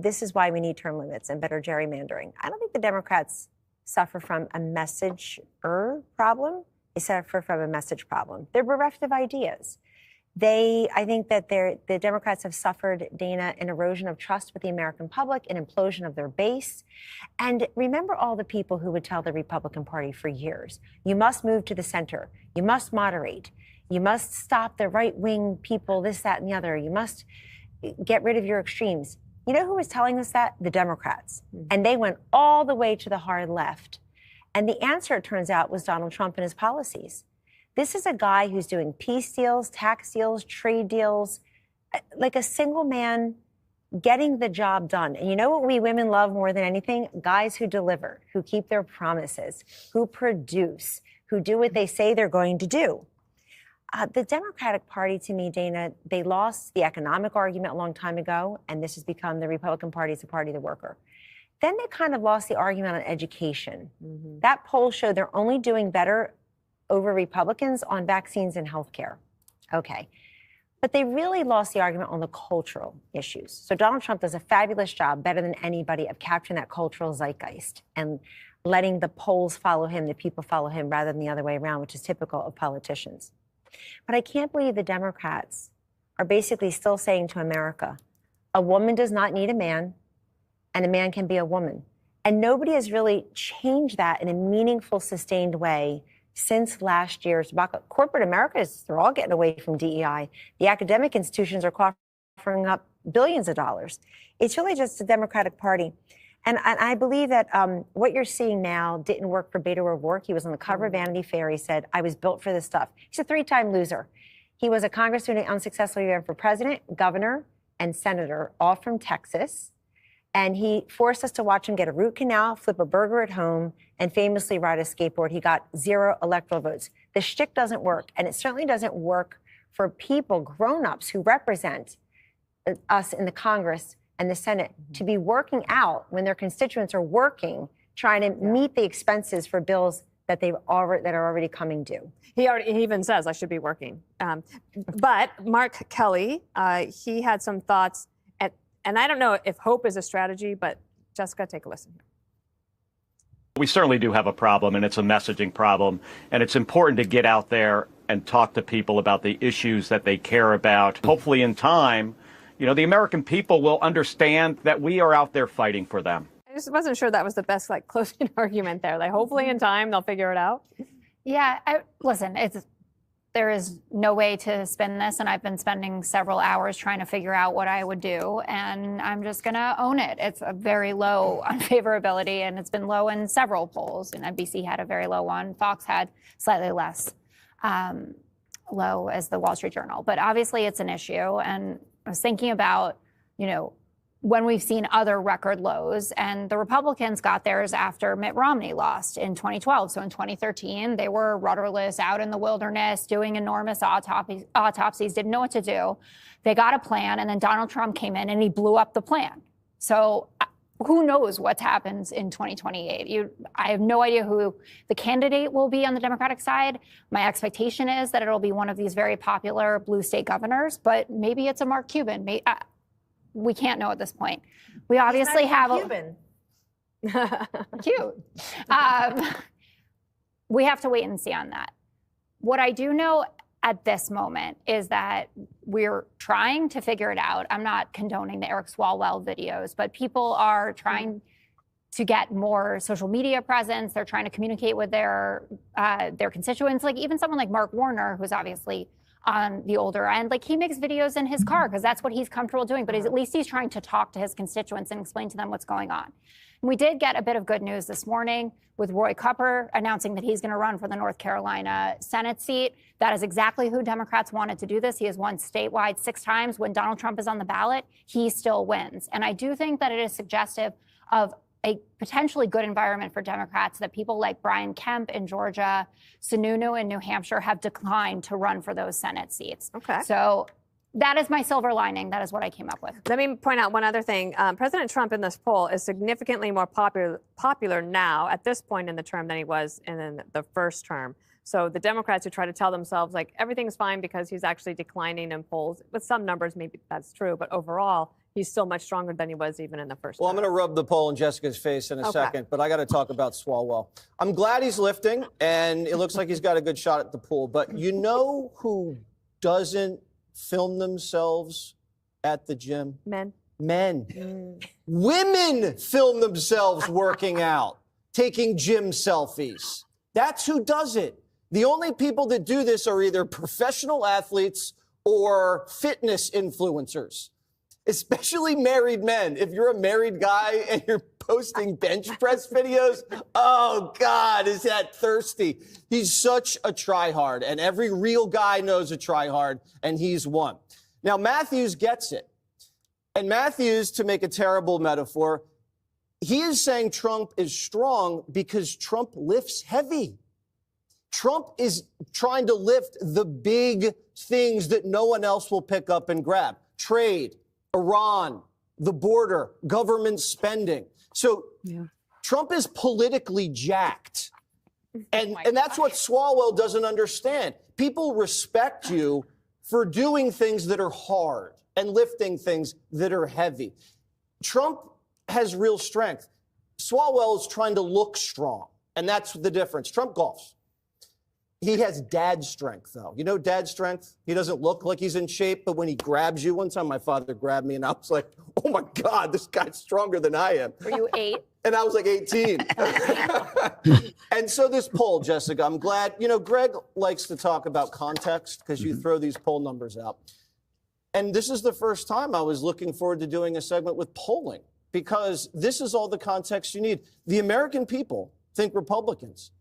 This is why we need term limits and better gerrymandering. I don't think the Democrats suffer from a messenger They suffer from a message problem. They're bereft of ideas. I think that the Democrats have suffered, Dana, an erosion of trust with the American public, an implosion of their base. And remember all the people who would tell the Republican Party for years, you must move to the center, you must moderate, you must stop the right-wing people, this, that, and the other, you must get rid of your extremes. You know who was telling us that? The Democrats. And they went all the way to the hard left. And the answer, it turns out, was Donald Trump and his policies. This is a guy who's doing peace deals, tax deals, trade deals, like a single man getting the job done. And you know what we women love more than anything? Guys who deliver, who keep their promises, who produce, who do what they say they're going to do. The Democratic Party, to me, Dana, they lost the economic argument a long time ago, and this has become the Republican Party is the party of the worker. Then they kind of lost the argument on education. That poll showed they're only doing better over Republicans on vaccines and health care. Okay. But they really lost the argument on the cultural issues. So Donald Trump does a fabulous job, better than anybody, of capturing that cultural zeitgeist and letting the polls follow him, the people follow him, rather than the other way around, which is typical of politicians. But I can't believe the Democrats are basically still saying to America, a woman does not need a man, and a man can be a woman. And nobody has really changed that in a meaningful, sustained way since last year's debacle. Corporate America they're all getting away from DEI. The academic institutions are offering up billions of dollars. It's really just the Democratic Party. And I believe that what you're seeing now didn't work for Beto O'Rourke. He was on the cover of Vanity Fair. He said, I was built for this stuff. He's a 3-time loser. He was a congressman who unsuccessfully ran for president, governor, and senator, all from Texas. And he forced us to watch him get a root canal, flip a burger at home, and famously ride a skateboard. He got 0 electoral votes. The shtick doesn't work, and it certainly doesn't work for people, grown-ups, who represent us in the Congress and the Senate to be working out when their constituents are working, trying to meet the expenses for bills that that are already coming due. He even says I should be working. But Mark Kelly, he had some thoughts, and I don't know if hope is a strategy, but Jessica, take a listen. We certainly do have a problem, and it's a messaging problem, and it's important to get out there and talk to people about the issues that they care about. Hopefully in time, the American people will understand that we are out there fighting for them. I just wasn't sure that was the best closing argument there. Hopefully in time they'll figure it out. Yeah, listen, there is no way to spin this, and I've been spending several hours trying to figure out what I would do, and I'm just going to own it. It's a very low unfavorability, and it's been low in several polls. And NBC had a very low one. Fox had slightly less low as the Wall Street Journal. But obviously it's an issue, and I was thinking about, when we've seen other record lows, and the Republicans got theirs after Mitt Romney lost in 2012. So in 2013, they were rudderless, out in the wilderness, doing enormous autopsies, didn't know what to do. They got a plan, and then Donald Trump came in and he blew up the plan. So who knows what happens in 2028? I have no idea who the candidate will be on the Democratic side. My expectation is that it'll be one of these very popular blue state governors, but maybe it's a Mark Cuban. We can't know at this point. We obviously have Cuban. Cute. We have to wait and see on that. What I do know at this moment is that we're trying to figure it out. I'm not condoning the Eric Swalwell videos, but people are trying to get more social media presence. They're trying to communicate with their constituents. Even someone like Mark Warner, who's obviously on the older end, he makes videos in his car because that's what he's comfortable doing. But at least he's trying to talk to his constituents and explain to them what's going on. And we did get a bit of good news this morning with Roy Cooper announcing that he's going to run for the North Carolina Senate seat. That is exactly who Democrats wanted to do this. He has won statewide 6 times. When Donald Trump is on the ballot, he still wins. And I do think that it is suggestive of a potentially good environment for Democrats that people like Brian Kemp in Georgia, Sununu in New Hampshire have declined to run for those Senate seats. Okay. So that is my silver lining. That is what I came up with. Let me point out one other thing. President Trump in this poll is significantly more popular now at this point in the term than he was in the first term. So the Democrats who try to tell themselves everything's fine because he's actually declining in polls, with some numbers maybe that's true, but overall he's still much stronger than he was even in the first Well, term. I'm going to rub the poll in Jessica's face in a second, but I got to talk about Swalwell. I'm glad he's lifting, and it looks like he's got a good shot at the pool. But you know who doesn't film themselves at the gym? Men. Women film themselves working out, taking gym selfies. That's who does it. The only people that do this are either professional athletes or fitness influencers. especially married men. If you're a married guy and you're posting bench press videos, oh God, is that thirsty? He's such a tryhard, and every real guy knows a tryhard, and he's one. Now, Matthews gets it. And Matthews, to make a terrible metaphor, he is saying Trump is strong because Trump lifts heavy. Trump is trying to lift the big things that no one else will pick up and grab. Trade, Iran, the border, government spending. So Trump is politically jacked. And that's what Swalwell doesn't understand. People respect you for doing things that are hard and lifting things that are heavy. Trump has real strength. Swalwell is trying to look strong, and that's the difference. Trump golfs. He has dad strength, though. You know dad strength? He doesn't look like he's in shape, but when he grabs you, one time my father grabbed me, and I was like, oh, my God, this guy's stronger than I am. Were you 8? And I was like 18. And so this poll, Jessica, I'm glad, you know, Greg likes to talk about context because you throw these poll numbers out. And this is the first time I was looking forward to doing a segment with polling because this is all the context you need. The American people think Republicans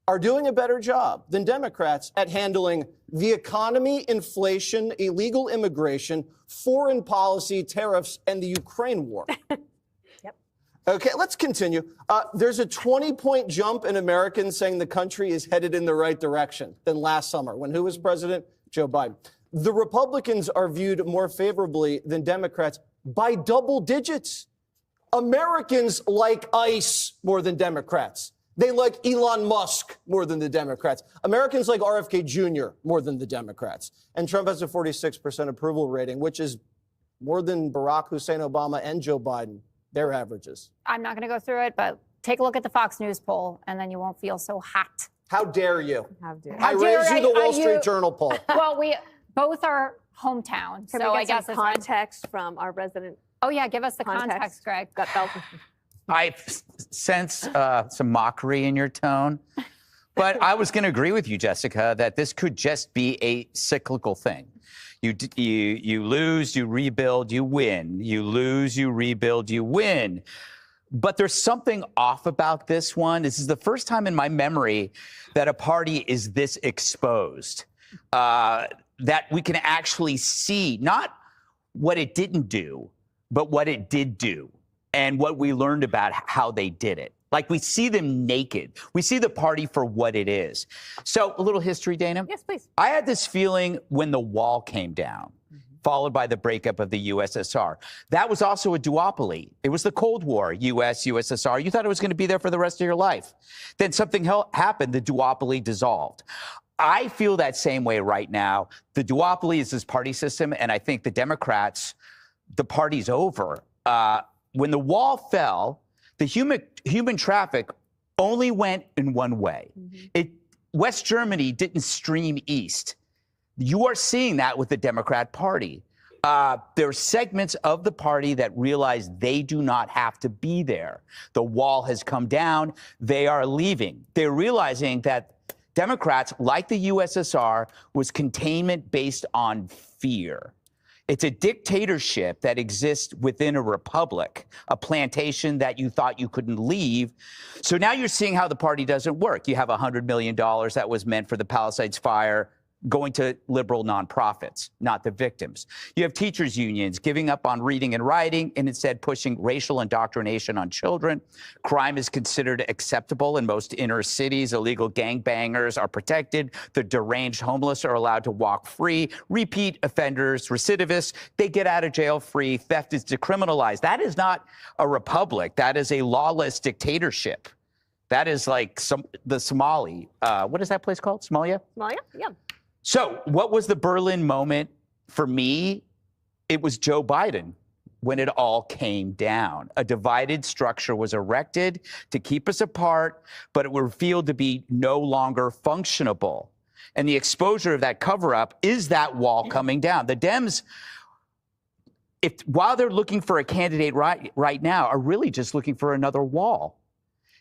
are doing a better job than Democrats at handling the economy, inflation, illegal immigration, foreign policy, tariffs, and the Ukraine war. Okay, let's continue. There's a 20-point jump in Americans saying the country is headed in the right direction than last summer when who was president? Joe Biden. The Republicans are viewed more favorably than Democrats by double digits. Americans like ICE more than Democrats. They like Elon Musk more than the Democrats. Americans like RFK Jr. more than the Democrats. And Trump has a 46% approval rating, which is more than Barack Hussein Obama and Joe Biden, their averages. I'm not going to go through it, but take a look at the Fox News poll, and then you won't feel so hot. How dare you? How dare you? I raised you the Wall Street Journal poll. Well, we both are hometown, Can so we I get guess some it's context from our resident? Oh yeah, give us the context, Greg. I sense some mockery in your tone, but I was going to agree with you, Jessica, that this could just be a cyclical thing. You lose, you rebuild, you win. You lose, you rebuild, you win. But there's something off about this one. This is the first time in my memory that a party is this exposed, that we can actually see not what it didn't do, but what it did do. And what we learned about how they did it. Like, we see them naked. We see the party for what it is. So, a little history, Dana? Yes, please. I had this feeling when the wall came down, followed by the breakup of the USSR. That was also a duopoly. It was the Cold War, US, USSR. You thought it was going to be there for the rest of your life. Then something happened, the duopoly dissolved. I feel that same way right now. The duopoly is this party system, and I think the Democrats, the party's over. When the wall fell, the human traffic only went in one way. West Germany didn't stream east. You are seeing that with the Democrat Party. There are segments of the party that realize they do not have to be there. The wall has come down. They are leaving. They're realizing that Democrats, like the USSR, was containment based on fear. It's a dictatorship that exists within a republic, a plantation that you thought you couldn't leave. So now you're seeing how the party doesn't work. You have $100 million that was meant for the Palisades fire going to liberal nonprofits, not the victims. You have teachers' unions giving up on reading and writing and instead pushing racial indoctrination on children. Crime is considered acceptable in most inner cities. Illegal gangbangers are protected. The deranged homeless are allowed to walk free. Repeat offenders, recidivists, they get out of jail free. Theft is decriminalized. That is not a republic. That is a lawless dictatorship. That is like the Somali. What is that place called? Somalia? Somalia? Yeah. So what was the Berlin moment for me? It was Joe Biden when it all came down. A divided structure was erected to keep us apart, but it was revealed to be no longer functionable. And the exposure of that cover-up is that wall coming down. The Dems, while they're looking for a candidate right now, are really just looking for another wall.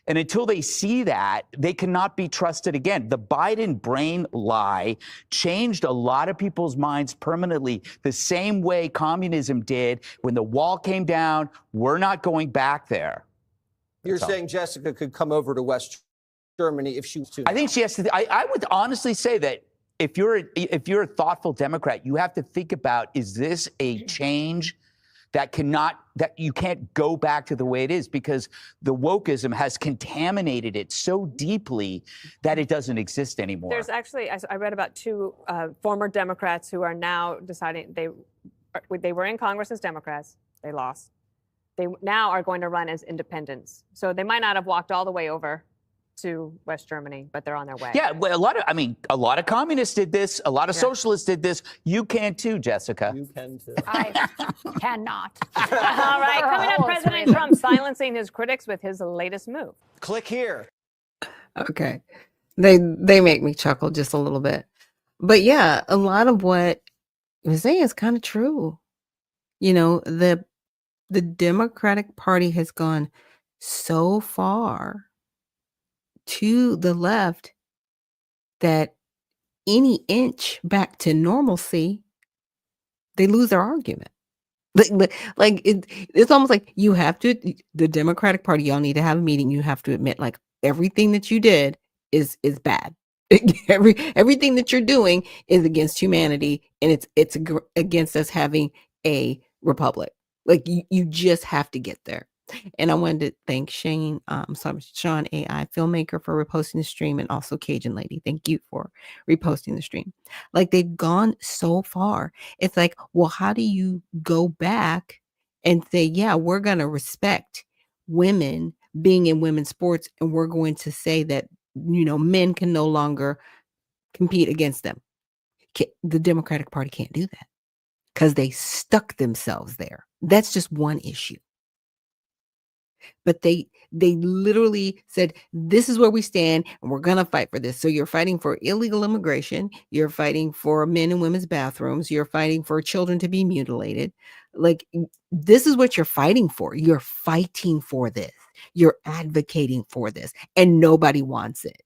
And until they see that, they cannot be trusted again. The Biden brain lie changed a lot of people's minds permanently, the same way communism did. When the wall came down, we're not going back there. You're saying Jessica could come over to West Germany if she was to. I think she has to. I would honestly say that if you're a thoughtful Democrat, you have to think about, is this a change that you can't go back to the way it is, because the wokeism has contaminated it so deeply that it doesn't exist anymore. There's actually, I read about two former Democrats who are now deciding they were in Congress as Democrats. They lost. They now are going to run as independents. So they might not have walked all the way over to West Germany, but they're on their way. Yeah, well, a lot of communists did this. A lot of socialists did this. You can too, Jessica. You can too. I cannot. All right, coming up, President Trump silencing his critics with his latest move. Click here. Okay. They make me chuckle just a little bit. But yeah, a lot of what you're saying is kind of true. You know, the Democratic Party has gone so far to the left that any inch back to normalcy, they lose their argument. It's almost like you have to, the Democratic Party, y'all need to have a meeting. You have to admit, like, everything that you did is bad. Everything that you're doing is against humanity, and it's against us having a republic. Like, you just have to get there. And I wanted to thank Sean AI filmmaker for reposting the stream, and also Cajun Lady. Thank you for reposting the stream. Like, they've gone so far. It's like, well, how do you go back and say, yeah, we're going to respect women being in women's sports, and we're going to say that, you know, men can no longer compete against them. The Democratic Party can't do that because they stuck themselves there. That's just one issue. But they literally said, this is where we stand, and we're going to fight for this. So you're fighting for illegal immigration. You're fighting for men and women's bathrooms. You're fighting for children to be mutilated. Like, this is what you're fighting for. You're fighting for this. You're advocating for this, and nobody wants it.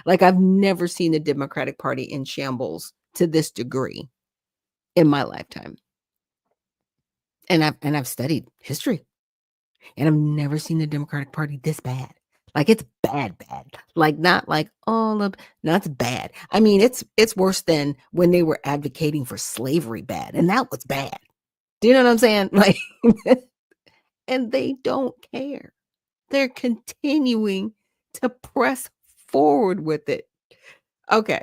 Like, I've never seen the Democratic Party in shambles to this degree in my lifetime. And I've studied history. And I've never seen the Democratic Party this bad. Like, it's bad. Like, not like, no, it's bad. I mean, it's worse than when they were advocating for slavery bad. And that was bad. Do you know what I'm saying? Like, and they don't care. They're continuing to press forward with it. Okay.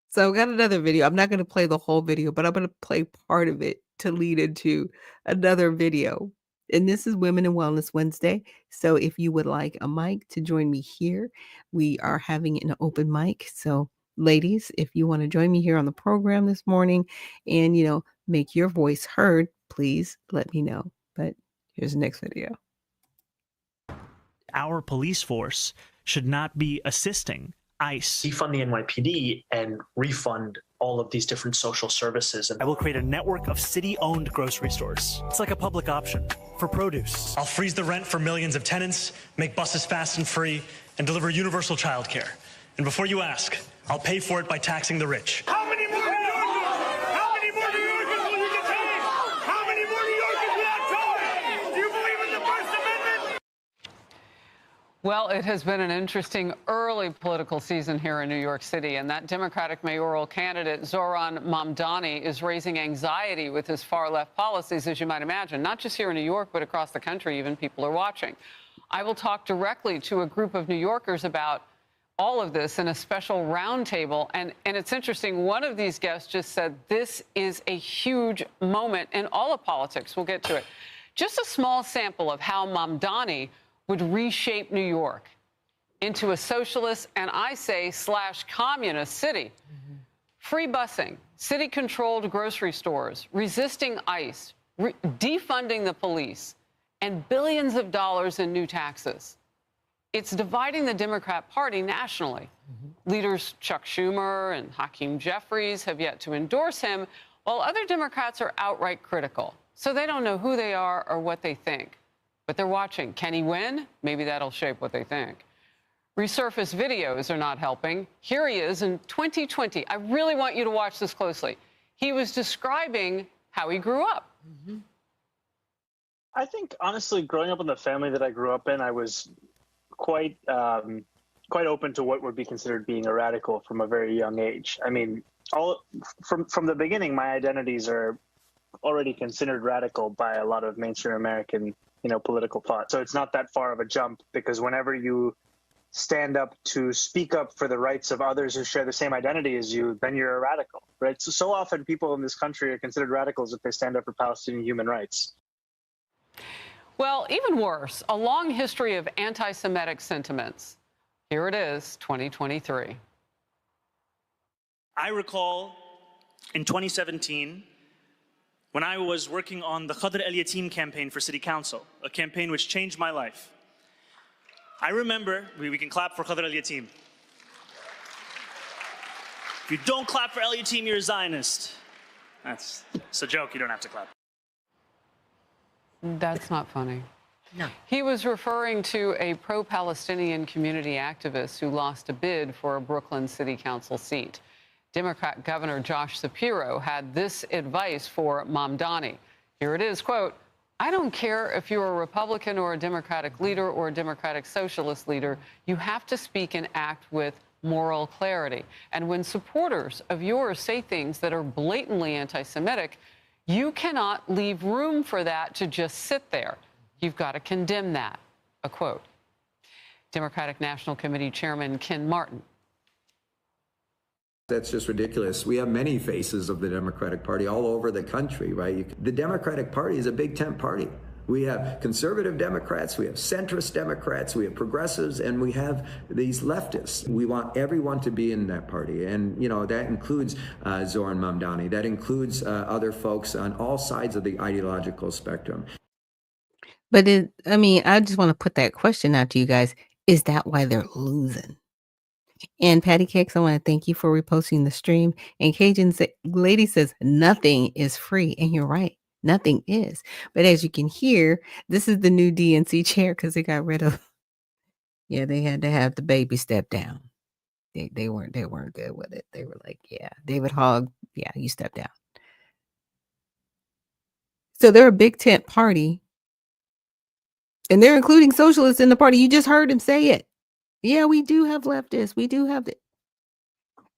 So I've got another video. I'm not going to play the whole video, but I'm going to play part of it to lead into another video. And this is Women in Wellness Wednesday. So if you would like a mic to join me here, we are having an open mic. So ladies, if you want to join me here on the program this morning and, you know, make your voice heard, please let me know. But here's the next video. Our police force should not be assisting ICE. Defund the NYPD and refund all of these different social services. And I will create a network of city-owned grocery stores. It's like a public option for produce. I'll freeze the rent for millions of tenants, make buses fast and free, and deliver universal childcare. And before you ask, I'll pay for it by taxing the rich. How many more New Yorkers? How many more New Yorkers will you detain? How many more New Yorkers without charge? Do you believe in the First Amendment? Well, it has been an interesting early political season here in New York City, and that Democratic mayoral candidate, Zohran Mamdani, is raising anxiety with his far-left policies, as you might imagine, not just here in New York, but across the country. Even people are watching. I will talk directly to a group of New Yorkers about all of this in a special roundtable, and it's interesting. One of these guests just said this is a huge moment in all of politics. We'll get to it. Just a small sample of how Mamdani would reshape New York into a socialist and, I say, /communist city. Free busing, city-controlled grocery stores, resisting ICE, defunding the police, and billions of dollars in new taxes. It's dividing the Democrat Party nationally. Leaders Chuck Schumer and Hakeem Jeffries have yet to endorse him, while other Democrats are outright critical. So they don't know who they are or what they think. But they're watching. Can he win? Maybe that'll shape what they think. Resurfaced videos are not helping. Here he is in 2020. I really want you to watch this closely. He was describing how he grew up. I think, honestly, growing up in the family that I grew up in, I was quite open to what would be considered being a radical from a very young age. I mean, from the beginning, my identities are already considered radical by a lot of mainstream American, political thought. So it's not that far of a jump, because whenever you stand up to speak up for the rights of others who share the same identity as you, then you're a radical, right? So often people in this country are considered radicals if they stand up for Palestinian human rights. Well, even worse, a long history of anti-Semitic sentiments. Here it is, 2023. I recall in 2017, when I was working on the Qadr al-Yatim campaign for City Council, a campaign which changed my life. I remember, we can clap for Qadr al-Yatim. If you don't clap for al-Yatim, you're a Zionist. It's a joke, you don't have to clap. That's not funny. No. He was referring to a pro-Palestinian community activist who lost a bid for a Brooklyn City Council seat. Democrat Governor Josh Shapiro had this advice for Mamdani. Here it is, quote, "I don't care if you're a Republican or a Democratic leader or a Democratic socialist leader. You have to speak and act with moral clarity. And when supporters of yours say things that are blatantly anti-Semitic, you cannot leave room for that to just sit there. You've got to condemn that," a quote. Democratic National Committee Chairman Ken Martin. That's just ridiculous. We have many faces of the Democratic Party all over the country, right? The Democratic Party is a big tent party. We have conservative Democrats, we have centrist Democrats, we have progressives, and we have these leftists. We want everyone to be in that party. And, that includes Zoran Mamdani. That includes other folks on all sides of the ideological spectrum. But I just want to put that question out to you guys. Is that why they're losing? And Patty Cakes, I want to thank you for reposting the stream. And Cajun Lady says, nothing is free. And you're right. Nothing is. But as you can hear, this is the new DNC chair because they got rid of, they had to have the baby step down. They weren't good with it. They were like, David Hogg, you step down. So they're a big tent party. And they're including socialists in the party. You just heard him say it. Yeah, we do have leftists. We do have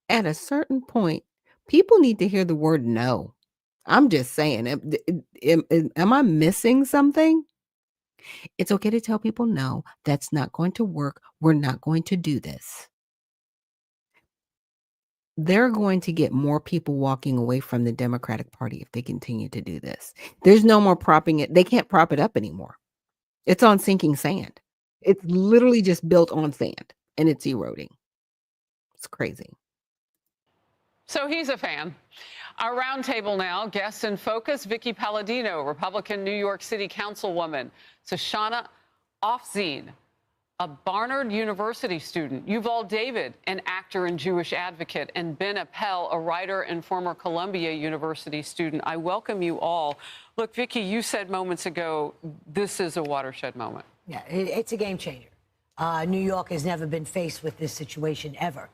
At a certain point, people need to hear the word no. I'm just saying, am I missing something? It's okay to tell people no, that's not going to work. We're not going to do this. They're going to get more people walking away from the Democratic Party if they continue to do this. There's no more propping it. They can't prop it up anymore. It's on sinking sand. It's literally just built on sand and it's eroding. It's crazy. So he's a fan. Our roundtable now, guests in focus, Vicky Palladino, Republican New York City Councilwoman, Shoshana Ofzine, a Barnard University student, Yuval David, an actor and Jewish advocate, and Ben Appel, a writer and former Columbia University student. I welcome you all. Look, Vicky, you said moments ago, this is a watershed moment. Yeah, it's a game changer. New York has never been faced with this situation ever.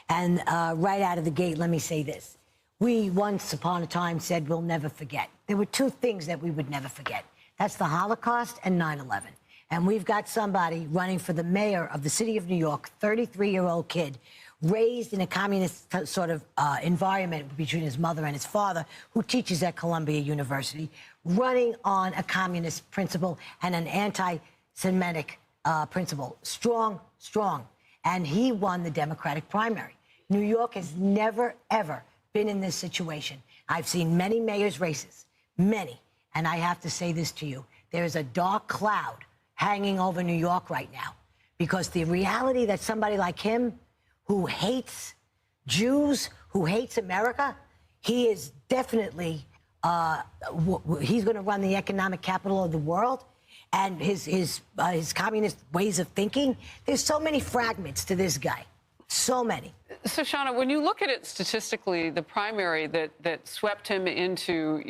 And right out of the gate, let me say this. We once upon a time said we'll never forget. There were two things that we would never forget. That's the Holocaust and 9/11. And we've got somebody running for the mayor of the city of New York, 33-year-old kid, raised in a communist sort of environment between his mother and his father, who teaches at Columbia University, running on a communist principle and an anti-Semitic principle. Strong, strong. And he won the Democratic primary. New York has never, ever been in this situation. I've seen many mayor's races, many. And I have to say this to you. There's a dark cloud hanging over New York right now, because the reality that somebody like him, who hates Jews, who hates America, he is definitely, he's going to run the economic capital of the world. And his communist ways of thinking, there's so many fragments to this guy. So many. So, Shauna, when you look at it statistically, the primary that swept him into,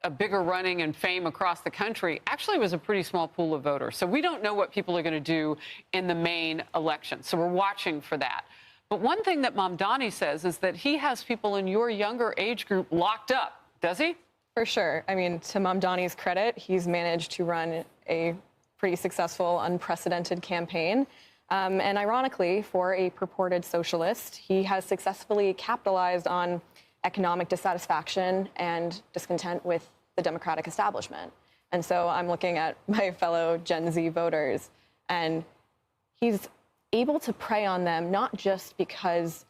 a bigger running and fame across the country, actually was a pretty small pool of voters. So we don't know what people are going to do in the main election. So we're watching for that. But one thing that Mamdani says is that he has people in your younger age group locked up. Does he? For sure. I mean, to Mamdani's credit, he's managed to run a pretty successful, unprecedented campaign. And ironically, for a purported socialist, he has successfully capitalized on economic dissatisfaction and discontent with the Democratic establishment. And so I'm looking at my fellow Gen Z voters, and he's able to prey on them, not just because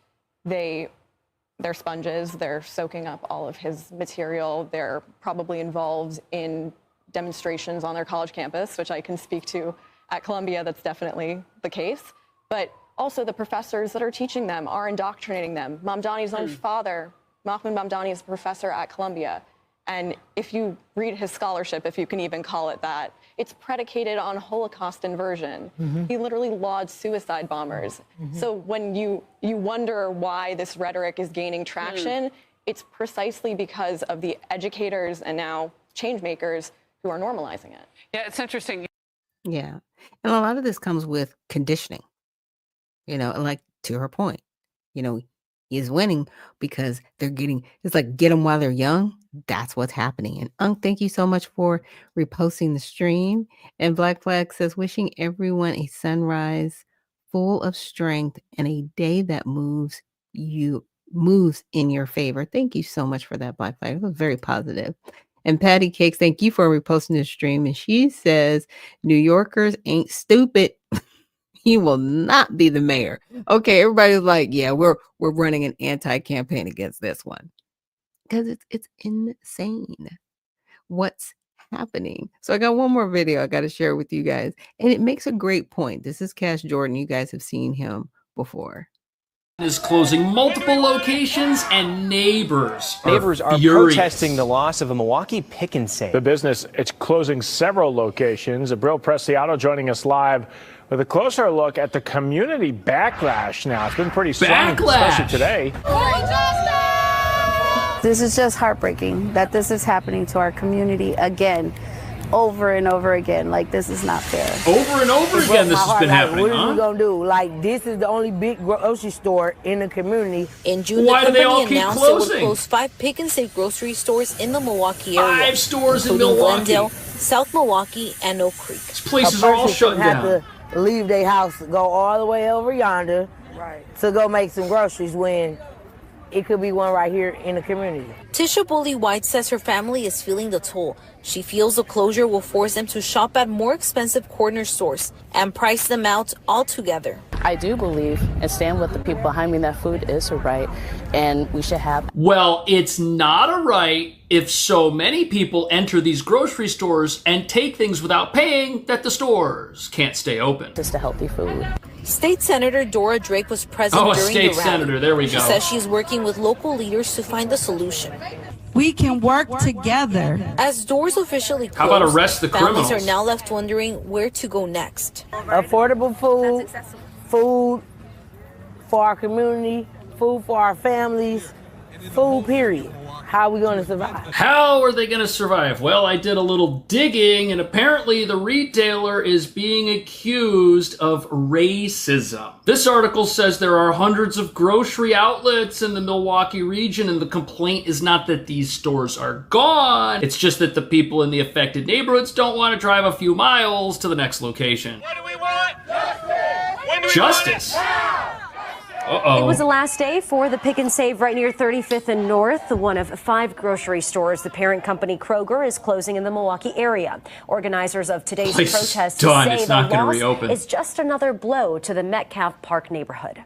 they're sponges, they're soaking up all of his material, they're probably involved in demonstrations on their college campus, which I can speak to at Columbia, that's definitely the case, but also the professors that are teaching them are indoctrinating them. Mamdani's own father, Mahmoud Mamdani, is a professor at Columbia. And if you read his scholarship, if you can even call it that, it's predicated on Holocaust inversion. He literally lauds suicide bombers. So when you wonder why this rhetoric is gaining traction, it's precisely because of the educators and now change makers who are normalizing it. Yeah, it's interesting. Yeah. And a lot of this comes with conditioning, and like to her point, he's winning because it's like get them while they're young. That's what's happening. And Unc, thank you so much for reposting the stream. And Black Flag says, wishing everyone a sunrise full of strength and a day that moves in your favor. Thank you so much for that, Black Flag. It was very positive. And Patty Cakes, thank you for reposting the stream. And she says, New Yorkers ain't stupid. He will not be the mayor. Okay, everybody's like, yeah, we're running an anti-campaign against this one. Because it's insane what's happening. So I got one more video I got to share with you guys. And it makes a great point. This is Cash Jordan. You guys have seen him before. Is closing multiple locations, and neighbors are furious. Protesting the loss of a Milwaukee pick and save. The business, it's closing several locations. Abril Preciado joining us live with a closer look at the community backlash now. It's been pretty strong, especially today. This is just heartbreaking that this is happening to our community again. Over and over again. Like, this is not fair. Over and over again this has been happening, What are we going to do? Like, this is the only big grocery store in the community. In June, the company announced it would close 5 pick and save grocery stores in the Milwaukee area. 5 stores in Milwaukee. Glendale, South Milwaukee, and Oak Creek. These places are all shut down. Have to leave their house, go all the way over yonder to go make some groceries when it could be one right here in the community. Tisha Bully White says her family is feeling the toll. She feels the closure will force them to shop at more expensive corner stores and price them out altogether. I do believe and stand with the people behind me that food is a right and we should have. Well, it's not a right if so many people enter these grocery stores and take things without paying that the stores can't stay open. Just a healthy food. State Senator Dora Drake was present during the rally. State Senator, there we go. She says she's working with local leaders to find a solution. We can work together. As doors officially closed, how about arrest the criminals? Families are now left wondering where to go next. Affordable food for our community, food for our families, food period. How are we going to survive? How are they going to survive? Well, I did a little digging, and apparently the retailer is being accused of racism. This article says there are hundreds of grocery outlets in the Milwaukee region, and the complaint is not that these stores are gone. It's just that the people in the affected neighborhoods don't want to drive a few miles to the next location. What do we want? Justice! Justice! It was the last day for the Pick and Save right near 35th and North, one of 5 grocery stores the parent company Kroger is closing in the Milwaukee area. Organizers of today's protest say the loss is just another blow to the Metcalf Park neighborhood.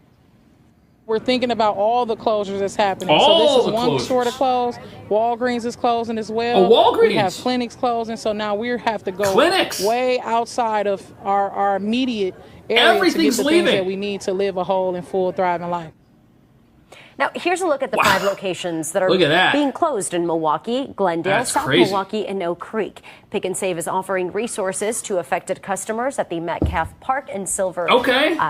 We're thinking about all the closures that's happening. All so this is the one closures. store to close. Walgreens is closing as well. Oh, Walgreens. We have clinics closing, so now we have to go Clinics. way outside of our immediate area Everything's to get the leaving. things that we need to live a whole and full, thriving life. Now, here's a look at the 5 locations that Look at are that. being closed in Milwaukee, Glendale, That's South crazy. Milwaukee, and Oak Creek. Pick and Save is offering resources to affected customers at the Metcalf Park and Silver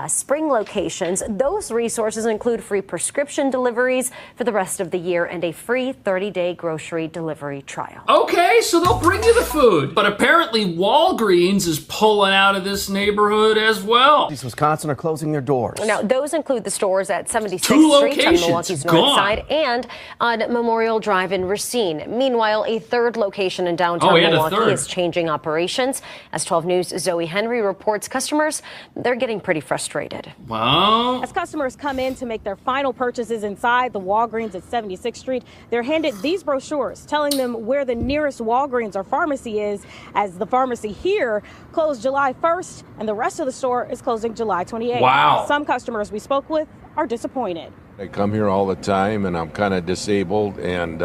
Spring locations. Those resources include free prescription deliveries for the rest of the year and a free 30-day grocery delivery trial. Okay, so they'll bring you the food. But apparently Walgreens is pulling out of this neighborhood as well. These Wisconsin are closing their doors. Now, those include the stores at 76th 2 Street on locations Milwaukee's gone. north side and on Memorial Drive in Racine. Meanwhile, a 3rd location in downtown he had a Milwaukee 3rd. is changing operations. As 12 News' Zoe Henry reports, customers, they're getting pretty frustrated. Wow. As customers come in to make their final purchases inside the Walgreens at 76th Street, they're handed these brochures telling them where the nearest Walgreens or pharmacy is, as the pharmacy here closed July 1st and the rest of the store is closing July 28th. Wow. Some customers we spoke with are disappointed. I come here all the time, and I'm kind of disabled, and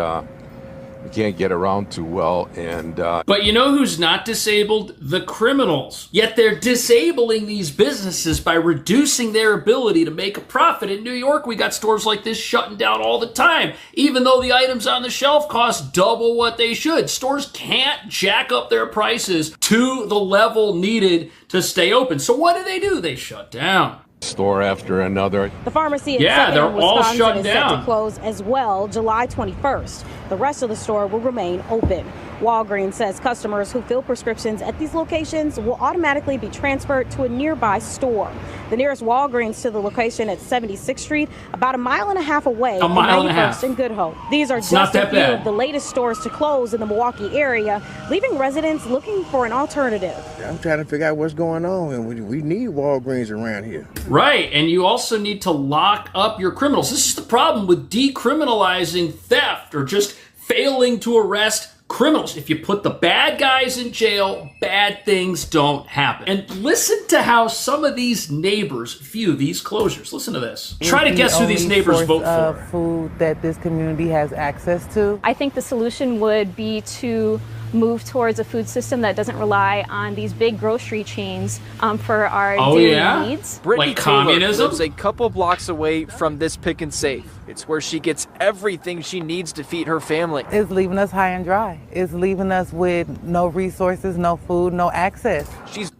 we can't get around too well. And But you know who's not disabled? The criminals. Yet they're disabling these businesses by reducing their ability to make a profit. In New York, we got stores like this shutting down all the time, even though the items on the shelf cost double what they should. Stores can't jack up their prices to the level needed to stay open. So what do? They shut down. store after another. The pharmacy in Yeah, they're Wisconsin all shut is set down. to close as well July 21st. The rest of the store will remain open. Walgreens says customers who fill prescriptions at these locations will automatically be transferred to a nearby store. The nearest Walgreens to the location at 76th Street, about a mile and a half away, A mile and a 91st half. and Good Hope. These are It's not just a that few bad. of the latest stores to close in the Milwaukee area, leaving residents looking for an alternative. I'm trying to figure out what's going on, and we need Walgreens around here. Right, and you also need to lock up your criminals. This is the problem with decriminalizing theft or just failing to arrest criminals. If you put the bad guys in jail, bad things don't happen. And listen to how some of these neighbors view these closures. Listen to this. Try to guess who these neighbors vote for. Food that this community has access to. I think the solution would be to move towards a food system that doesn't rely on these big grocery chains for our daily needs. Brittany Like Taylor communism? lives a couple blocks away from this pick and save. It's where she gets everything she needs to feed her family. It's leaving us high and dry. It's leaving us with no resources, no food, no access.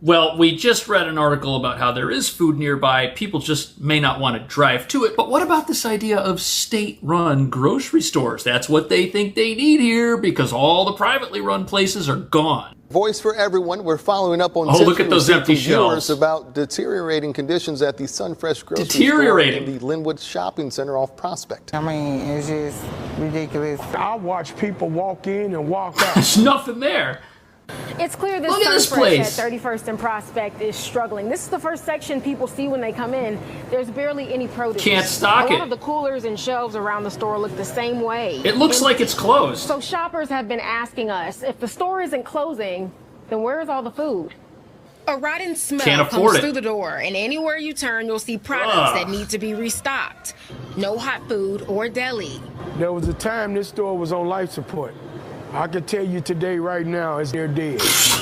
Well, we just read an article about how there is food nearby. People just may not want to drive to it. But what about this idea of state-run grocery stores? That's what they think they need here because all the privately run places are gone. Voice for everyone. We're following up on look at those empty viewers shelves. about deteriorating conditions at the Sunfresh grocery Deteriorating. store in the Linwood Shopping Center off Prospect. I mean, it's just ridiculous. I watch people walk in and walk out. There's nothing there. It's clear this Look at this Sunfresh place. at 31st and Prospect is struggling. This is the first section people see when they come in. There's barely any produce. Can't stock A it. lot of the coolers and shelves around the store look the same way. It looks like it's closed. So shoppers have been asking us, if the store isn't closing, then where's all the food? A rotten smell Can't afford comes it. through the door, and anywhere you turn, you'll see products Ugh. that need to be restocked. No hot food or deli. There was a time this store was on life support. I can tell you today, right now, they're dead.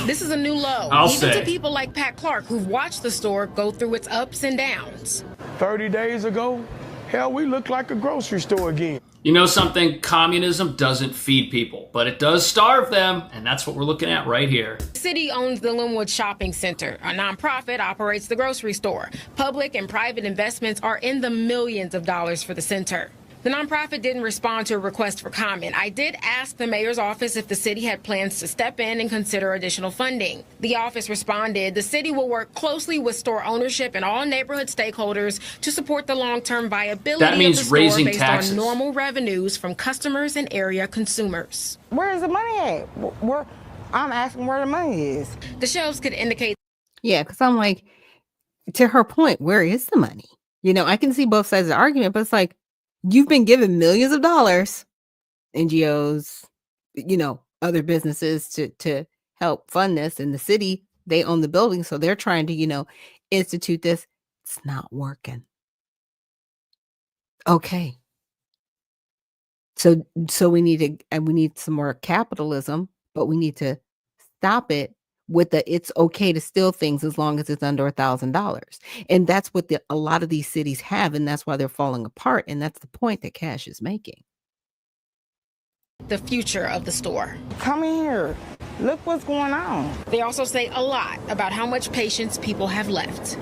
This is a new low, I'll even say. to people like Pat Clark, who've watched the store go through its ups and downs. 30 days ago, hell, we looked like a grocery store again. You know something? Communism doesn't feed people, but it does starve them, and that's what we're looking at right here. The city owns the Linwood Shopping Center. A nonprofit operates the grocery store. Public and private investments are in the millions of dollars for the center. The nonprofit didn't respond to a request for comment. I did ask the mayor's office if the city had plans to step in and consider additional funding. The office responded, the city will work closely with store ownership and all neighborhood stakeholders to support the long-term viability That means of the store raising based taxes. on normal revenues from customers and area consumers. Where is the money at? I'm asking where the money is. The shelves could indicate. Yeah, because I'm like, to her point, where is the money? You know, I can see both sides of the argument, but it's like, you've been given millions of dollars, NGOs, you know, other businesses to help fund this. In the city, they own the building, so they're trying to, you know, institute this. It's not working. Okay. So we need some more capitalism, but we need to stop it with the it's okay to steal things as long as it's under $1,000. And that's what a lot of these cities have, and that's why they're falling apart. And that's the point that Cash is making. The future of the store. Come in here. Look what's going on. They also say a lot about how much patience people have left.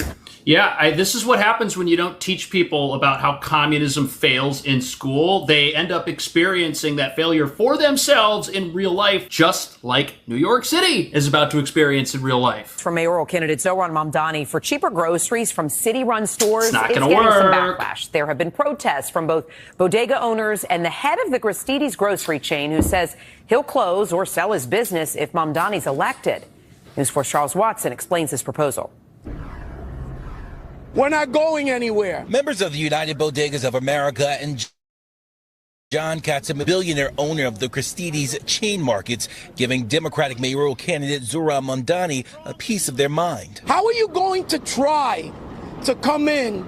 Yeah, this is what happens when you don't teach people about how communism fails in school. They end up experiencing that failure for themselves in real life, just like New York City is about to experience in real life. For mayoral candidate Zohran Mamdani, for cheaper groceries from city-run stores, It's not it's gonna getting some work. backlash. There have been protests from both bodega owners and the head of the Gristedes grocery chain, who says he'll close or sell his business if Mamdani's elected. News 4's Charles Watson explains this proposal. We're not going anywhere. Members of the United Bodegas of America and John Katz, a billionaire owner of the Gristedes chain markets, giving Democratic mayoral candidate Zohran Mamdani a piece of their mind. How are you going to try to come in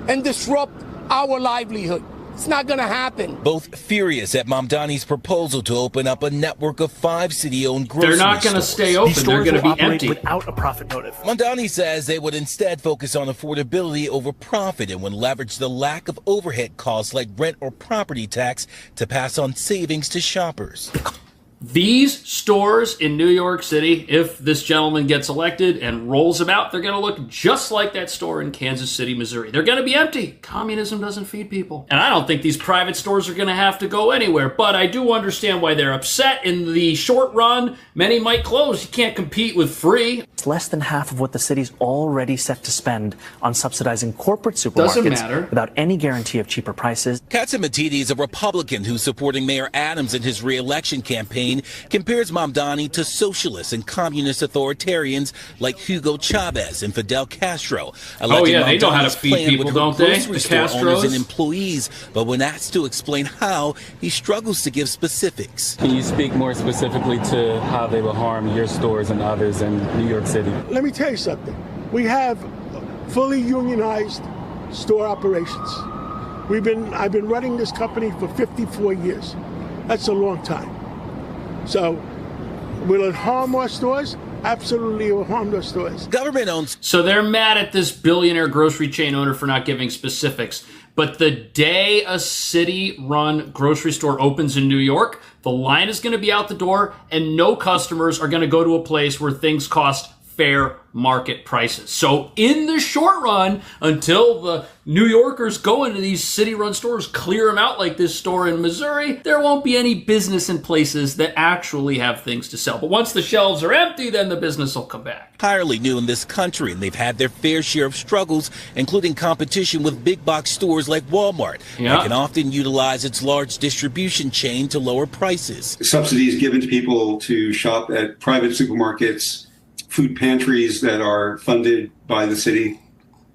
and disrupt our livelihood? It's not going to happen. Both furious at Mamdani's proposal to open up a network of 5 city-owned grocery They're not going to stores. stay open. They're going to be empty. Without a profit motive. Mamdani says they would instead focus on affordability over profit and would leverage the lack of overhead costs like rent or property tax to pass on savings to shoppers. These stores in New York City, if this gentleman gets elected and rolls them out, they're going to look just like that store in Kansas City, Missouri. They're going to be empty. Communism doesn't feed people. And I don't think these private stores are going to have to go anywhere, but I do understand why they're upset. In the short run, many might close. You can't compete with free. It's less than half of what the city's already set to spend on subsidizing corporate supermarkets Doesn't matter. without any guarantee of cheaper prices. Katsamatidis is a Republican who's supporting Mayor Adams in his re-election campaign, compares Mamdani to socialist and communist authoritarians like Hugo Chavez and Fidel Castro. Oh yeah, they know how to Mamdani's feed plan people, would don't hurt they? grocery The store owners and Castros? employees, but when asked to explain how, he struggles to give specifics. Can you speak more specifically to how they will harm your stores and others in New York City? Let me tell you something. We have fully unionized store operations. I've been running this company for 54 years. That's a long time. So, will it harm our stores? Absolutely, it will harm our stores. Government owns. So they're mad at this billionaire grocery chain owner for not giving specifics. But the day a city-run grocery store opens in New York, the line is going to be out the door, and no customers are going to go to a place where things cost fair market prices. So in the short run, until the New Yorkers go into these city-run stores, clear them out like this store in Missouri, there won't be any business in places that actually have things to sell. But once the shelves are empty, then the business will come back. Entirely new in this country, and they've had their fair share of struggles, including competition with big box stores like Walmart, that can often utilize its large distribution chain to lower prices. Subsidies given to people to shop at private supermarkets, food pantries that are funded by the city.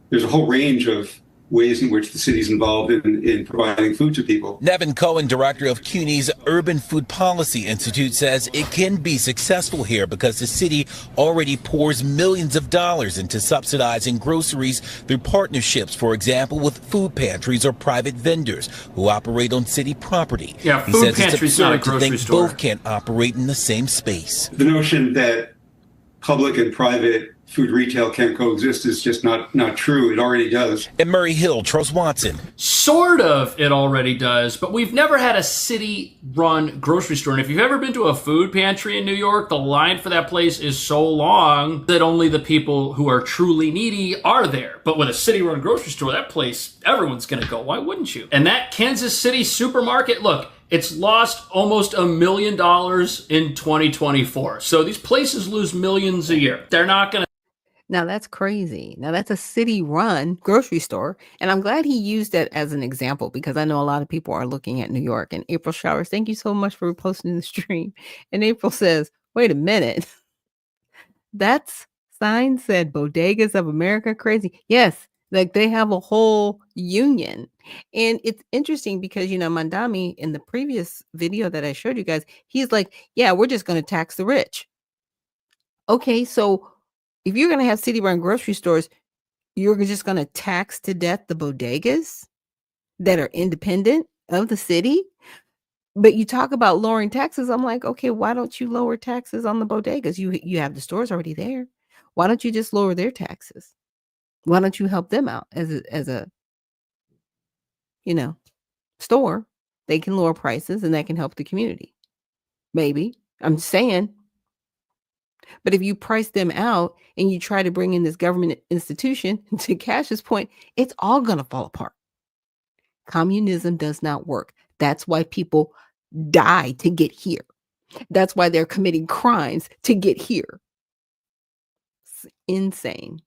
There's a whole range of ways in which the city's involved in providing food to people. Nevin Cohen, director of CUNY's Urban Food Policy Institute, says it can be successful here because the city already pours millions of dollars into subsidizing groceries through partnerships, for example, with food pantries or private vendors who operate on city property. Yeah, He food says it's pantry's not a absurd to grocery think store. both can't operate in the same space. The notion that public and private food retail can coexist is just not true. It already does. In Murray Hill, Charles Watson. Sort of, it already does, but we've never had a city-run grocery store. And if you've ever been to a food pantry in New York, the line for that place is so long that only the people who are truly needy are there. But with a city-run grocery store, that place, everyone's going to go. Why wouldn't you? And that Kansas City supermarket, look, it's lost almost $1 million in 2024. So these places lose millions a year. They're not going to. Now that's crazy. Now that's a city-run grocery store. And I'm glad he used that as an example because I know a lot of people are looking at New York. And April Showers, thank you so much for reposting the stream. And April says, wait a minute. That's sign said Bodegas of America crazy. Yes, like they have a whole union. And it's interesting because, Mamdani in the previous video that I showed you guys, he's like, yeah, we're just going to tax the rich. Okay, so if you're going to have city-run grocery stores, you're just going to tax to death the bodegas that are independent of the city? But you talk about lowering taxes. I'm like, okay, why don't you lower taxes on the bodegas? You have the stores already there. Why don't you just lower their taxes? Why don't you help them out as a store? They can lower prices and that can help the community. Maybe. I'm saying. But if you price them out and you try to bring in this government institution, to Cash's point, it's all going to fall apart. Communism does not work. That's why people die to get here. That's why they're committing crimes to get here. It's insane.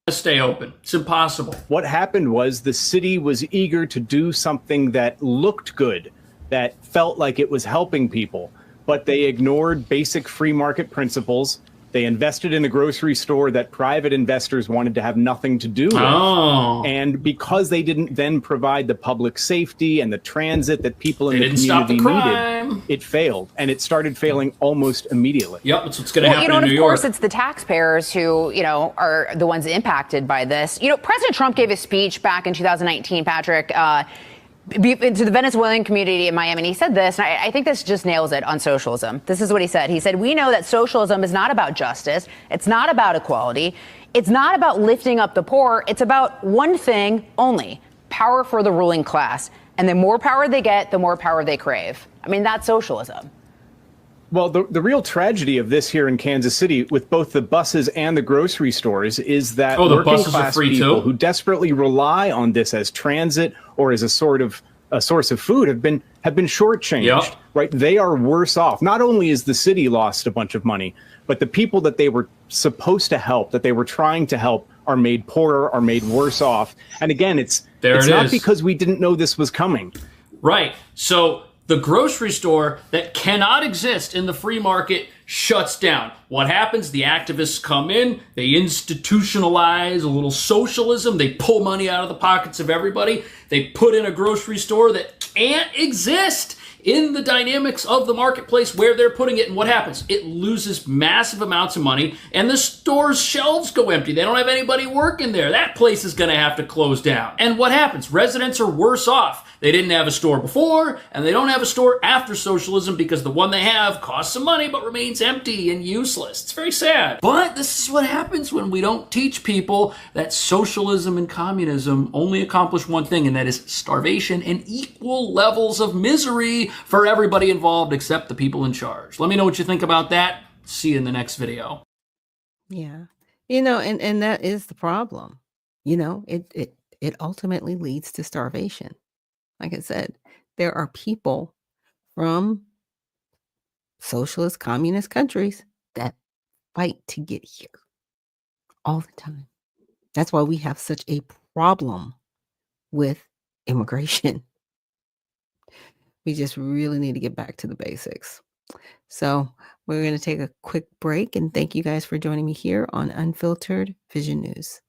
Stay open. It's impossible. What happened was the city was eager to do something that looked good, that felt like it was helping people, but they ignored basic free market principles. They invested in a grocery store that private investors wanted to have nothing to do with. Oh. And because they didn't then provide the public safety and the transit that people in the community needed, it failed. And it started failing almost immediately. Yep, that's what's going to happen in New York. Of course, it's the taxpayers who, are the ones impacted by this. President Trump gave a speech back in 2019, Patrick, to the Venezuelan community in Miami, and he said this, and I think this just nails it on socialism. This is what he said. He said, "We know that socialism is not about justice. It's not about equality. It's not about lifting up the poor. It's about one thing only, power for the ruling class. And the more power they get, the more power they crave." I mean, that's socialism. Well, the real tragedy of this here in Kansas City with both the buses and the grocery stores is that working class people who desperately rely on this as transit or as a source of food have been shortchanged. Right? They are worse off. Not only is the city lost a bunch of money, but the people that they were supposed to help, that they were trying to help, are made poorer, are made worse off. And again, it's not because we didn't know this was coming. Right. So the grocery store that cannot exist in the free market shuts down. What happens? The activists come in, they institutionalize a little socialism, they pull money out of the pockets of everybody, they put in a grocery store that can't exist in the dynamics of the marketplace where they're putting it. And what happens? It loses massive amounts of money and the store's shelves go empty. They don't have anybody working there. That place is going to have to close down. And what happens? Residents are worse off. They didn't have a store before and they don't have a store after socialism because the one they have costs some money but remains empty and useless. It's very sad. But this is what happens when we don't teach people that socialism and communism only accomplish one thing, and that is starvation and equal levels of misery for everybody involved except the people in charge. Let me know what you think about that. See you in the next video. Yeah. And that is the problem. It ultimately leads to starvation. Like I said, there are people from socialist, communist countries that fight to get here all the time. That's why we have such a problem with immigration. We just really need to get back to the basics. So we're going to take a quick break, and thank you guys for joining me here on Unfiltered Vision News.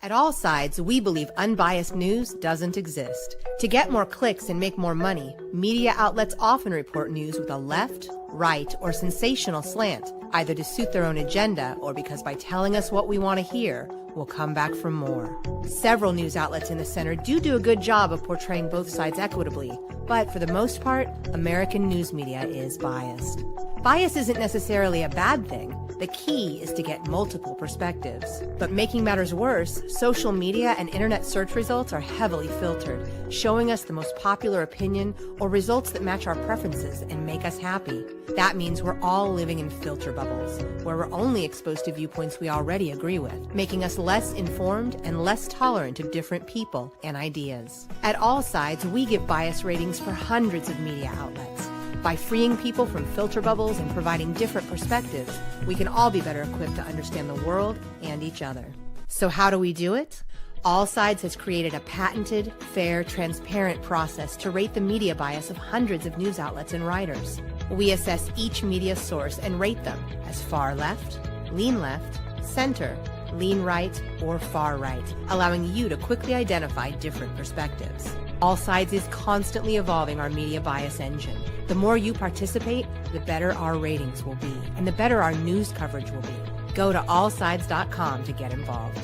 At All Sides, we believe unbiased news doesn't exist. To get more clicks and make more money, media outlets often report news with a left, right, or sensational slant, either to suit their own agenda or because by telling us what we want to hear, we'll come back for more. Several news outlets in the center do a good job of portraying both sides equitably, but for the most part, American news media is biased. Bias isn't necessarily a bad thing. The key is to get multiple perspectives. But making matters worse, social media and internet search results are heavily filtered, showing us the most popular opinion or results that match our preferences and make us happy. That means we're all living in filter bubbles, where we're only exposed to viewpoints we already agree with, making us less informed and less tolerant of different people and ideas. At All Sides, we give bias ratings for hundreds of media outlets. By freeing people from filter bubbles and providing different perspectives, we can all be better equipped to understand the world and each other. So how do we do it? All Sides has created a patented, fair, transparent process to rate the media bias of hundreds of news outlets and writers. We assess each media source and rate them as far left, center, lean right, or far right, allowing you to quickly identify different perspectives. All Sides is constantly evolving our media bias engine. The more you participate, the better our ratings will be, and the better our news coverage will be. Go to allsides.com to get involved.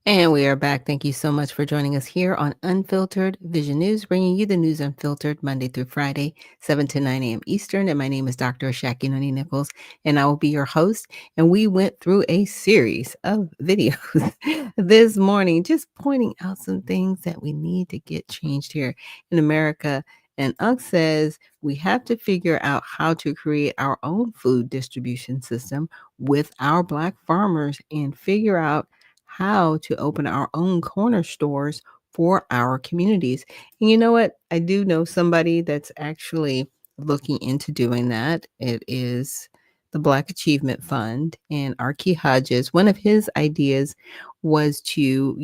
And we are back. Thank you so much for joining us here on Unfiltered Vision News, bringing you the news unfiltered Monday through Friday, 7 to 9 a.m. Eastern. And my name is Dr. Ashaki Noni Nichols, and I will be your host. And we went through a series of videos this morning, just pointing out some things that we need to get changed here in America. And Unc says we have to figure out how to create our own food distribution system with our Black farmers and figure out how to open our own corner stores for our communities. And you know what? I do know somebody that's actually looking into doing that. It is the Black Achievement Fund, and Archie Hodges. One of his ideas was to,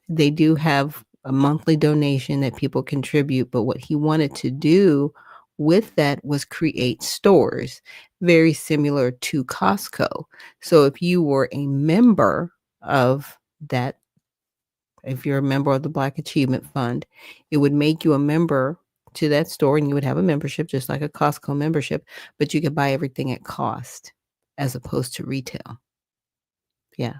they do have a monthly donation that people contribute, but what he wanted to do with that was create stores very similar to Costco. So if you were a member of that, if you're a member of the Black Achievement Fund, it would make you a member to that store, and you would have a membership just like a Costco membership, but you could buy everything at cost as opposed to retail. Yeah.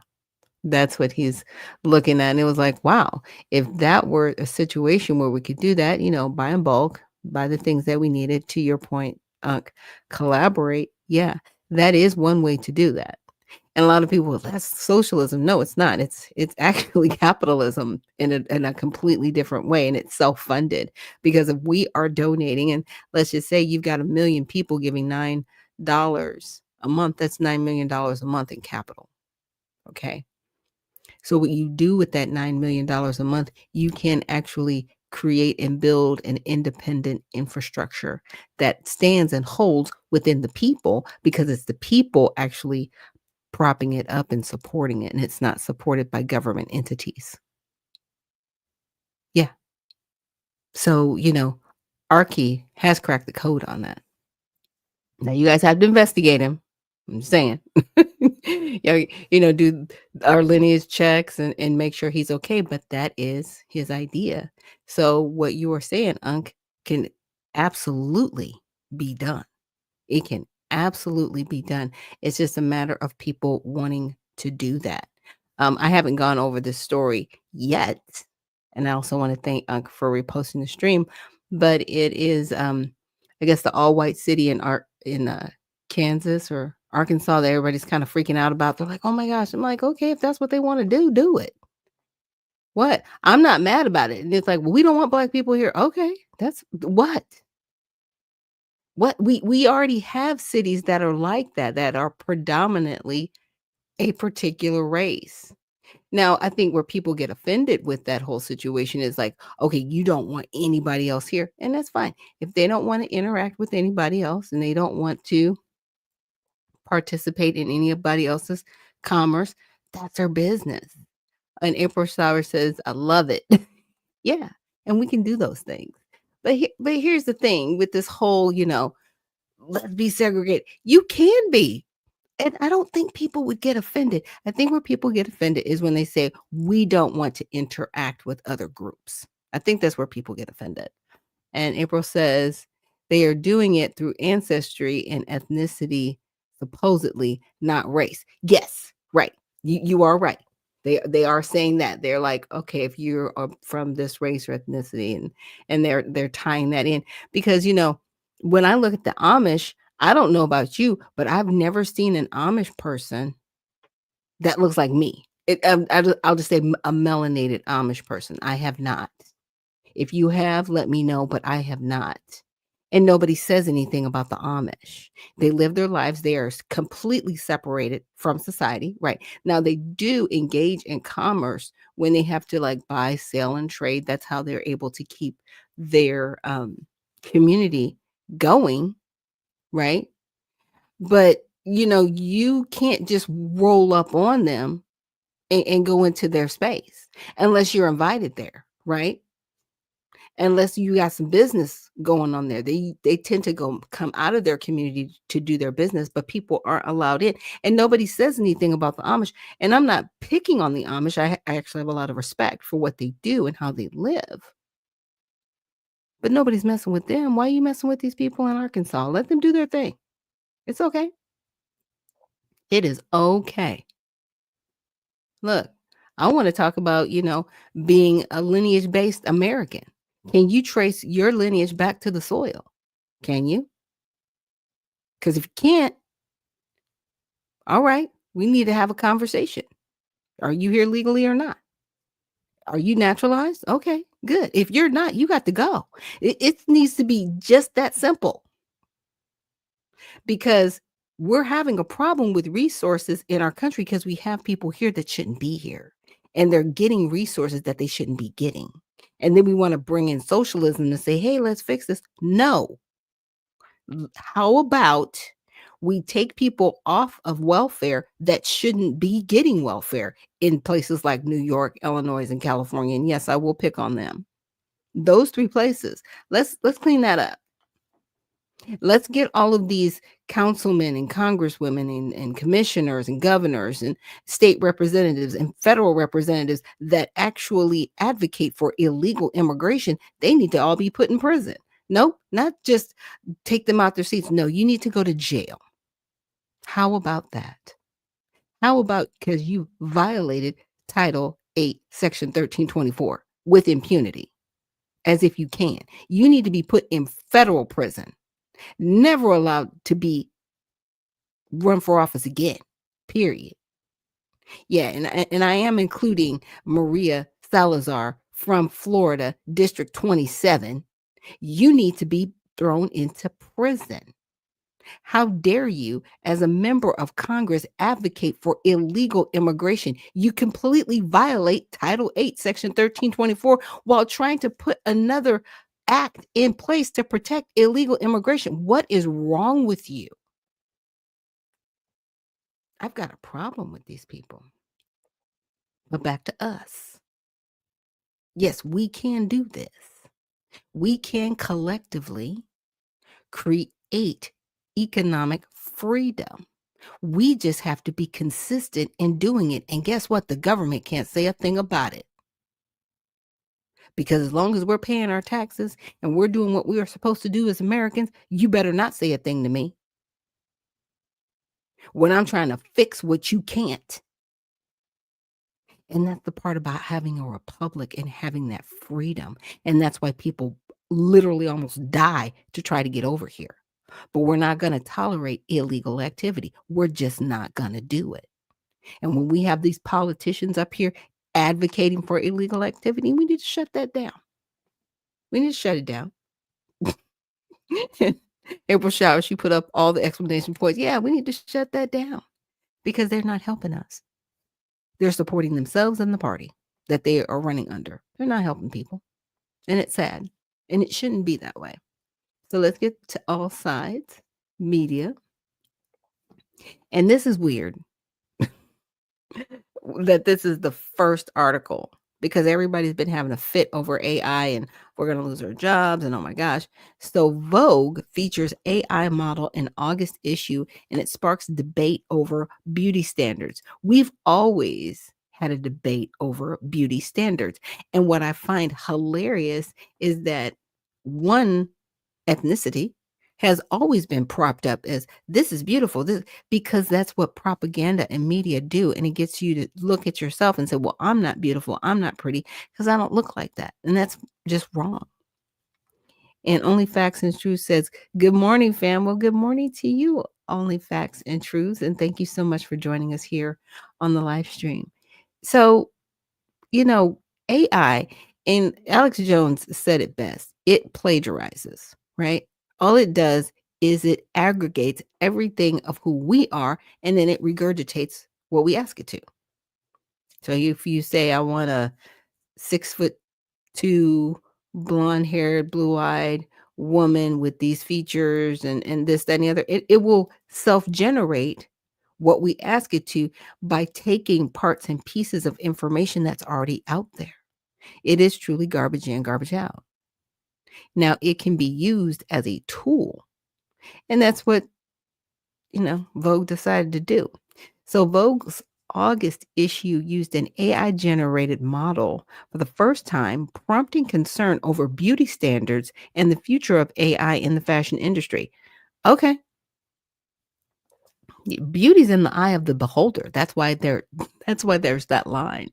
That's what he's looking at. And it was like, wow, if that were a situation where we could do that, buy in bulk, buy the things that we needed, to your point, collaborate. Yeah, that is one way to do that. And a lot of people, that's socialism. No, it's not. It's actually capitalism in a completely different way, and it's self-funded. Because if we are donating, and let's just say you've got 1 million people giving $9 a month, that's $9 million a month in capital. Okay. So what you do with that $9 million a month, you can actually create and build an independent infrastructure that stands and holds within the people, because it's the people actually propping it up and supporting it, and it's not supported by government entities. Yeah. So, Archie has cracked the code on that. Now you guys have to investigate him. I'm just saying. Do our lineage checks and make sure he's okay, but that is his idea. So what you were saying, Unc, can absolutely be done. It can absolutely be done. It's just a matter of people wanting to do that. I haven't gone over this story yet, and I also want to thank Unc for reposting the stream. But it is, I guess, the all-white city in Kansas or Arkansas that everybody's kind of freaking out about. They're like, "Oh my gosh!" I'm like, "Okay, if that's what they want to do, do it." What? I'm not mad about it. And it's like, well, we don't want Black people here. Okay, that's what. What we already have cities that are like that are predominantly a particular race. Now, I think where people get offended with that whole situation is like, okay, you don't want anybody else here, and that's fine. If they don't want to interact with anybody else and they don't want to participate in anybody else's commerce, that's their business. And April Sauer says, I love it. Yeah, and we can do those things. But here's the thing with this whole, let's be segregated. You can be. And I don't think people would get offended. I think where people get offended is when they say, we don't want to interact with other groups. I think that's where people get offended. And April says they are doing it through ancestry and ethnicity, supposedly, not race. Yes, right. You are right. They are saying that. They're like, okay, if you're from this race or ethnicity, and they're tying that in. Because, when I look at the Amish, I don't know about you, but I've never seen an Amish person that looks like me. I'll just say a melanated Amish person. I have not. If you have, let me know, but I have not. And nobody says anything about the Amish. They live their lives. They are completely separated from society, right? Now, they do engage in commerce when they have to buy, sell, and trade. That's how they're able to keep their community going, right? But, you can't just roll up on them and go into their space unless you're invited there, right? Unless you got some business going on there. They tend to come out of their community to do their business, but people aren't allowed in. And nobody says anything about the Amish. And I'm not picking on the Amish. I actually have a lot of respect for what they do and how they live. But nobody's messing with them. Why are you messing with these people in Arkansas? Let them do their thing. It's okay. It is okay. Look, I want to talk about, being a lineage-based American. Can you trace your lineage back to the soil? Can you? Because if you can't, all right, we need to have a conversation. Are you here legally or not? Are you naturalized? Okay, good. If you're not, you got to go. It needs to be just that simple. Because we're having a problem with resources in our country because we have people here that shouldn't be here. And they're getting resources that they shouldn't be getting. And then we want to bring in socialism and say, hey, let's fix this. No. How about we take people off of welfare that shouldn't be getting welfare in places like New York, Illinois, and California? And yes, I will pick on them. Those 3 places. Let's clean that up. Let's get all of these councilmen and congresswomen and commissioners and governors and state representatives and federal representatives that actually advocate for illegal immigration. They need to all be put in prison. Nope, not just take them out their seats. No, you need to go to jail. How about that? How about because you violated Title 8, Section 1324 with impunity, as if you can. You need to be put in federal prison. Never allowed to be run for office again, period. Yeah, and I am including Maria Salazar from Florida, District 27. You need to be thrown into prison. How dare you, as a member of Congress, advocate for illegal immigration? You completely violate Title 8, Section 1324, while trying to put another act in place to protect illegal immigration. What is wrong with you? I've got a problem with these people. But back to us. Yes, we can do this. We can collectively create economic freedom. We just have to be consistent in doing it. And guess what? The government can't say a thing about it. Because as long as we're paying our taxes and we're doing what we are supposed to do as Americans, you better not say a thing to me when I'm trying to fix what you can't. And that's the part about having a republic and having that freedom. And that's why people literally almost die to try to get over here. But we're not going to tolerate illegal activity. We're just not going to do it. And when we have these politicians up here advocating for illegal activity, we need to shut that down. We need to shut it down. April Shower, she put up all the explanation points. Yeah, we need to shut that down because they're not helping us. They're supporting themselves and the party that they are running under. They're not helping people. And it's sad. And it shouldn't be that way. So let's get to all sides media. And this is weird that this is the first article because everybody's been having a fit over AI and we're going to lose our jobs. And oh my gosh. So Vogue features AI model in August issue and it sparks debate over beauty standards. We've always had a debate over beauty standards. And what I find hilarious is that one ethnicity has always been propped up as this is beautiful, because that's what propaganda and media do. And it gets you to look at yourself and say, well, I'm not beautiful. I'm not pretty because I don't look like that. And that's just wrong. And Only Facts and Truth says, good morning, fam. Well, good morning to you, Only Facts and Truth. And thank you so much for joining us here on the live stream. So, AI, and Alex Jones said it best, it plagiarizes, right? All it does is it aggregates everything of who we are, and then it regurgitates what we ask it to. So if you say, I want a 6'2", blonde-haired, blue-eyed woman with these features and this, that, and the other, it will self-generate what we ask it to by taking parts and pieces of information that's already out there. It is truly garbage in, garbage out. Now, it can be used as a tool. And that's what, Vogue decided to do. So Vogue's August issue used an AI-generated model for the first time, prompting concern over beauty standards and the future of AI in the fashion industry. Okay. Beauty's in the eye of the beholder. That's why there's that line.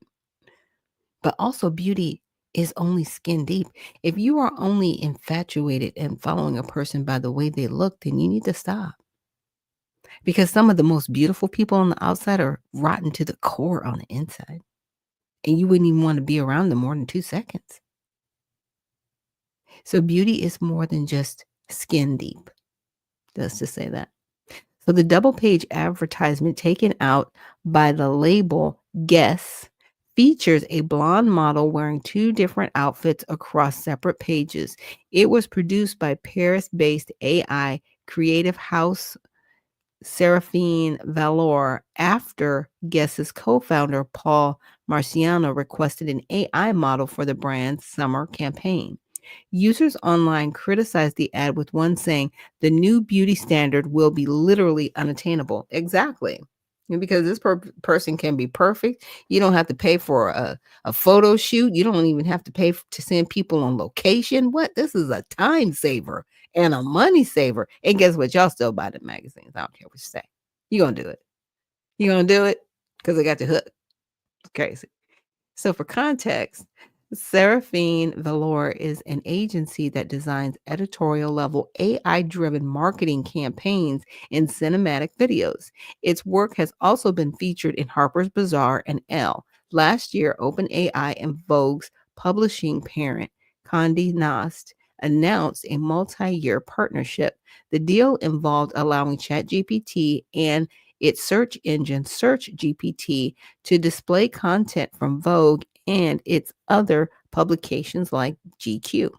But also beauty is only skin deep. If you are only infatuated and following a person by the way they look, then you need to stop. Because some of the most beautiful people on the outside are rotten to the core on the inside. And you wouldn't even want to be around them more than 2 seconds. So beauty is more than just skin deep. Let's just say that. So the double page advertisement taken out by the label Guess features a blonde model wearing 2 different outfits across separate pages. It was produced by Paris-based AI creative house Seraphine Valor after Guess's co-founder Paul Marciano requested an AI model for the brand's summer campaign. Users online criticized the ad, with one saying the new beauty standard will be literally unattainable. Exactly. And because this person can be perfect. You don't have to pay for a photo shoot. You don't even have to pay to send people on location. What? This is a time saver and a money saver. And guess what? Y'all still buy the magazines. I don't care what you say. You're going to do it. You're going to do it because they got your hook. It's crazy. So for context, Seraphine Valor is an agency that designs editorial-level AI-driven marketing campaigns and cinematic videos. Its work has also been featured in Harper's Bazaar and Elle. Last year, OpenAI and Vogue's publishing parent, Condé Nast, announced a multi-year partnership. The deal involved allowing ChatGPT and its search engine, SearchGPT, to display content from Vogue and its other publications like GQ.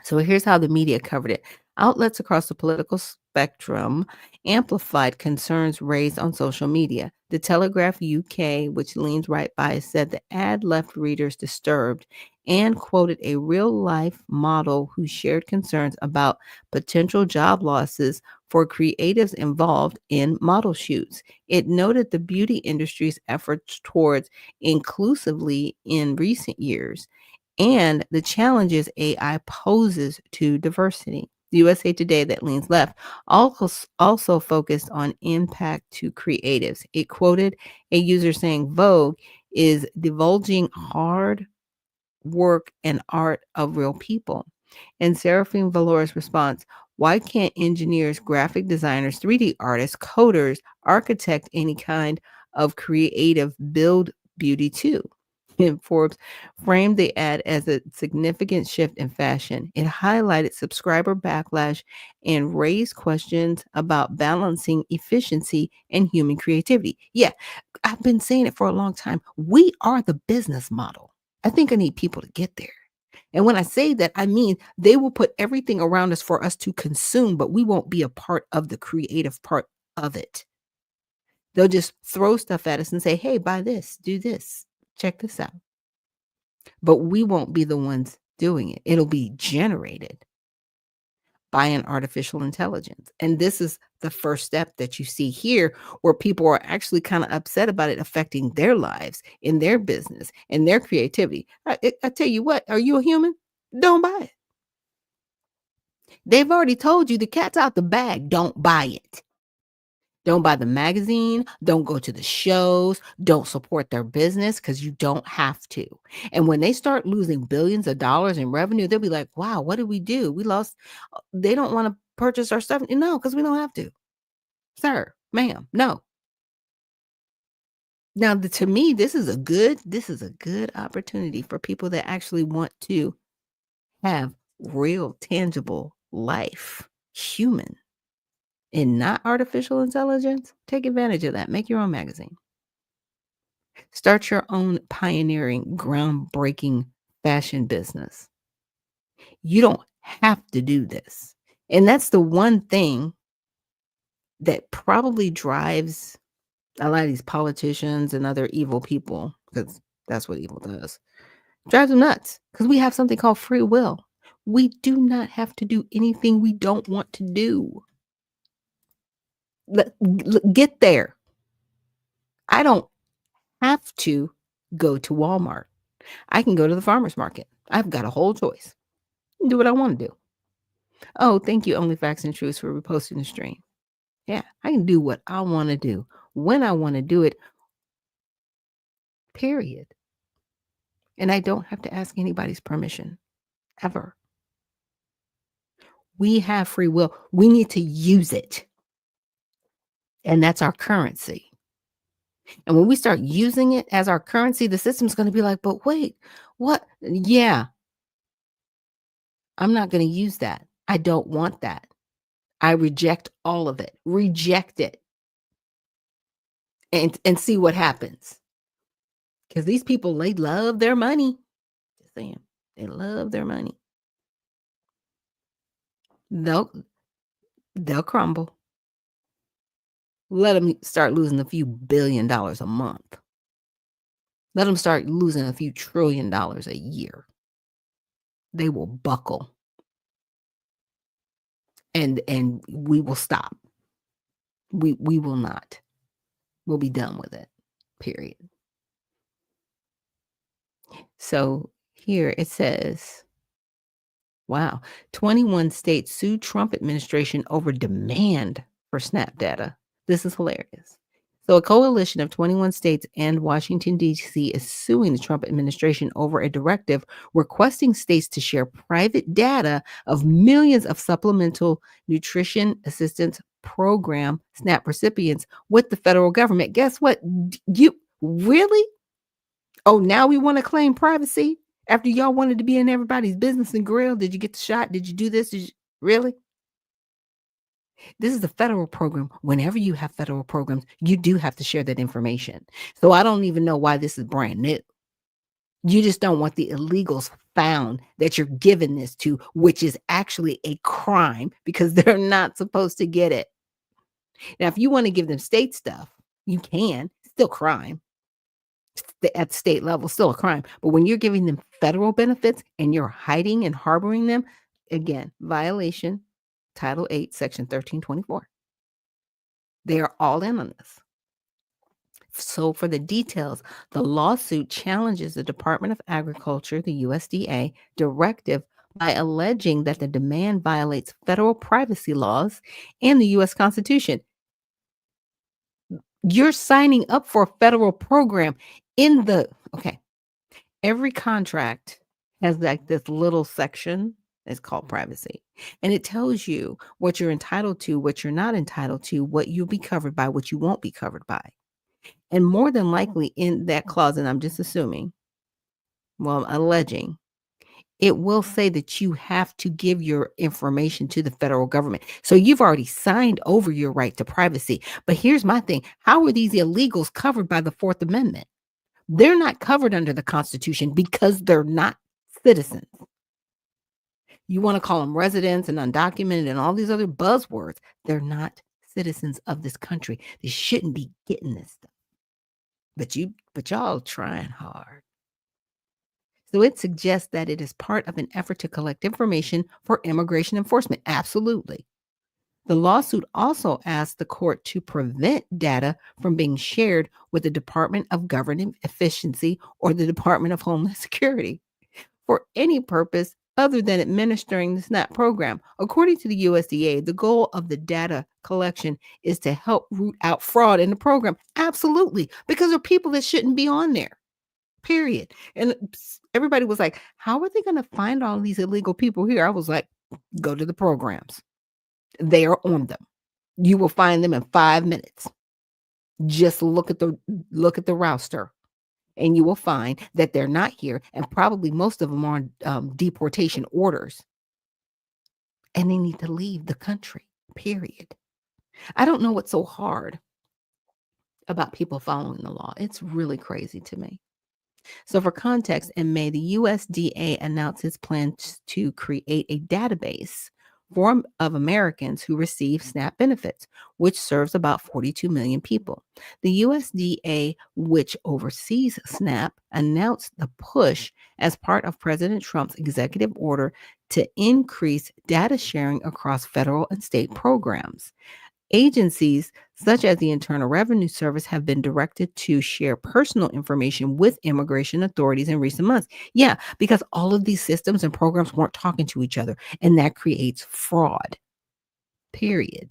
So here's how the media covered it. Outlets across the political spectrum amplified concerns raised on social media. The Telegraph UK, which leans right bias, said the ad left readers disturbed and quoted a real-life model who shared concerns about potential job losses for creatives involved in model shoots. It noted the beauty industry's efforts towards inclusively in recent years and the challenges AI poses to diversity. The USA Today, that leans left, also focused on impact to creatives. It quoted a user saying Vogue is divulging hard work and art of real people. And Seraphine Valor's response, why can't engineers, graphic designers, 3D artists, coders, architect, any kind of creative build beauty too? And Forbes framed the ad as a significant shift in fashion. It highlighted subscriber backlash and raised questions about balancing efficiency and human creativity. Yeah, I've been saying it for a long time. We are the business model. I think I need people to get there. And when I say that, I mean they will put everything around us for us to consume, but we won't be a part of the creative part of it. They'll just throw stuff at us and say, hey, buy this, do this, check this out. But we won't be the ones doing it. It'll be generated by an artificial intelligence. And this is the first step that you see here, where people are actually kind of upset about it affecting their lives, in their business, and their creativity. I tell you what, are you a human? Don't buy it. They've already told you the cat's out the bag. Don't buy it. Don't buy the magazine. Don't go to the shows. Don't support their business because you don't have to. And when they start losing billions of dollars in revenue, they'll be like, wow, what did we do? We lost. They don't want to purchase our stuff. No, because we don't have to. Sir, ma'am, no. Now, to me, this is a good opportunity for people that actually want to have real, tangible life, human, and not artificial intelligence. Take advantage of that. Make your own magazine. Start your own pioneering, groundbreaking fashion business. You don't have to do this. And that's the one thing that probably drives a lot of these politicians and other evil people, because that's what evil does. Drives them nuts, because we have something called free will. We do not have to do anything we don't want to do. Get there. I don't have to go to Walmart. I can go to the farmer's market. I've got a whole choice. Do what I want to do. Oh, thank you, Only Facts and Truths, for reposting the stream. Yeah, I can do what I want to do when I want to do it. Period. And I don't have to ask anybody's permission, ever. We have free will. We need to use it. And that's our currency. And when we start using it as our currency, the system's going to be like, but wait, what? Yeah, I'm not going to use that. I don't want that. I reject all of it. Reject it. And see what happens. Because these people, they love their money. Just saying. They love their money. They'll crumble. Let them start losing a few $1 billion a month. Let them start losing a few $1 trillion a year. They will buckle. And we will stop. We will not. We'll be done with it. Period. So here it says, wow, 21 states sued Trump administration over demand for SNAP data. This is hilarious. So a coalition of 21 states and Washington, D.C. is suing the Trump administration over a directive requesting states to share private data of millions of supplemental nutrition assistance program SNAP recipients with the federal government. Guess what? You really? Oh, now we want to claim privacy after y'all wanted to be in everybody's business and grill? Did you get the shot? Did you do this? Really? This is a federal program. Whenever you have federal programs, you do have to share that information. So I don't even know why this is brand new. You just don't want the illegals found that you're giving this to, which is actually a crime because they're not supposed to get it. Now, if you want to give them state stuff, you can. Still crime. At the state level, still a crime. But when you're giving them federal benefits and you're hiding and harboring them, again, violation, Title 8, Section 1324. They are all in on this. So for the details, the lawsuit challenges the Department of Agriculture, the USDA, directive by alleging that the demand violates federal privacy laws and the U.S. Constitution. You're signing up for a federal program every contract has like this little section. It's called privacy. And it tells you what you're entitled to, what you're not entitled to, what you'll be covered by, what you won't be covered by. And more than likely in that clause, and I'm just assuming, well, I'm alleging, it will say that you have to give your information to the federal government. So you've already signed over your right to privacy. But here's my thing. How are these illegals covered by the Fourth Amendment? They're not covered under the Constitution because they're not citizens. You want to call them residents and undocumented and all these other buzzwords. They're not citizens of this country. They shouldn't be getting this stuff. But y'all trying hard. So it suggests that it is part of an effort to collect information for immigration enforcement. Absolutely. The lawsuit also asked the court to prevent data from being shared with the Department of Government Efficiency or the Department of Homeland Security for any purpose other than administering the SNAP program. According to the USDA, the goal of the data collection is to help root out fraud in the program. Absolutely, because there are people that shouldn't be on there. Period. And everybody was like, how are they going to find all these illegal people here? I was like, go to the programs. They are on them. You will find them in 5 minutes. Just look at the roster and you will find that they're not here. And probably most of them are on deportation orders. And they need to leave the country, period. I don't know what's so hard about people following the law. It's really crazy to me. So for context, in May, the USDA announced its plans to create a database of Americans who receive SNAP benefits, which serves about 42 million people. The USDA, which oversees SNAP, announced the push as part of President Trump's executive order to increase data sharing across federal and state programs. Agencies such as the Internal Revenue Service have been directed to share personal information with immigration authorities in recent months. Yeah, because all of these systems and programs weren't talking to each other, and that creates fraud. Period.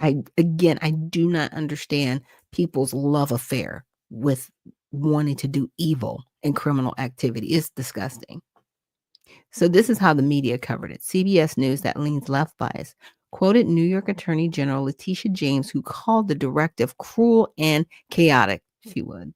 I do not understand people's love affair with wanting to do evil and criminal activity. It's disgusting. So this is how the media covered it. CBS News, that leans left bias, quoted New York Attorney General Letitia James, who called the directive cruel and chaotic, she would.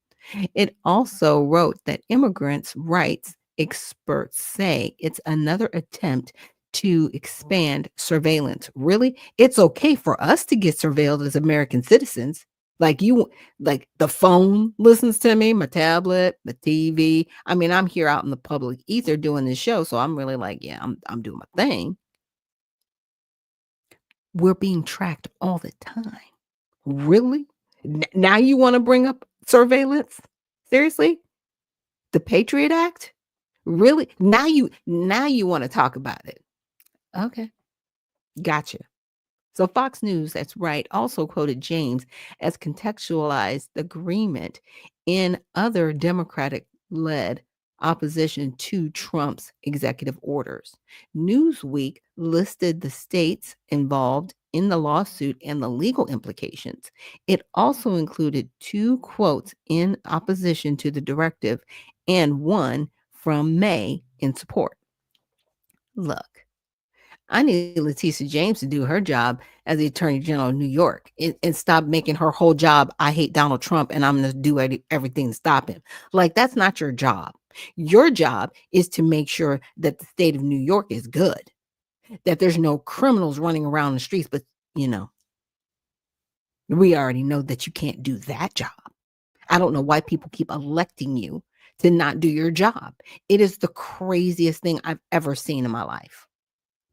It also wrote that immigrants' rights experts say it's another attempt to expand surveillance. Really? It's okay for us to get surveilled as American citizens. Like the phone listens to me, my tablet, the TV. I mean, I'm here out in the public ether doing this show, so I'm really like, yeah, I'm doing my thing. We're being tracked all the time. Really? Now you want to bring up surveillance? Seriously? The Patriot Act? Really? Now you want to talk about it. Okay. Gotcha. So Fox News, that's right, also quoted James as contextualized the agreement in other Democratic-led opposition to Trump's executive orders. Newsweek listed the states involved in the lawsuit and the legal implications. It also included 2 quotes in opposition to the directive and 1 from May in support. Look, I need Letitia James to do her job as the Attorney General of New York and stop making her whole job, I hate Donald Trump and I'm going to do everything to stop him. Like, that's not your job. Your job is to make sure that the state of New York is good, that there's no criminals running around the streets. But, we already know that you can't do that job. I don't know why people keep electing you to not do your job. It is the craziest thing I've ever seen in my life.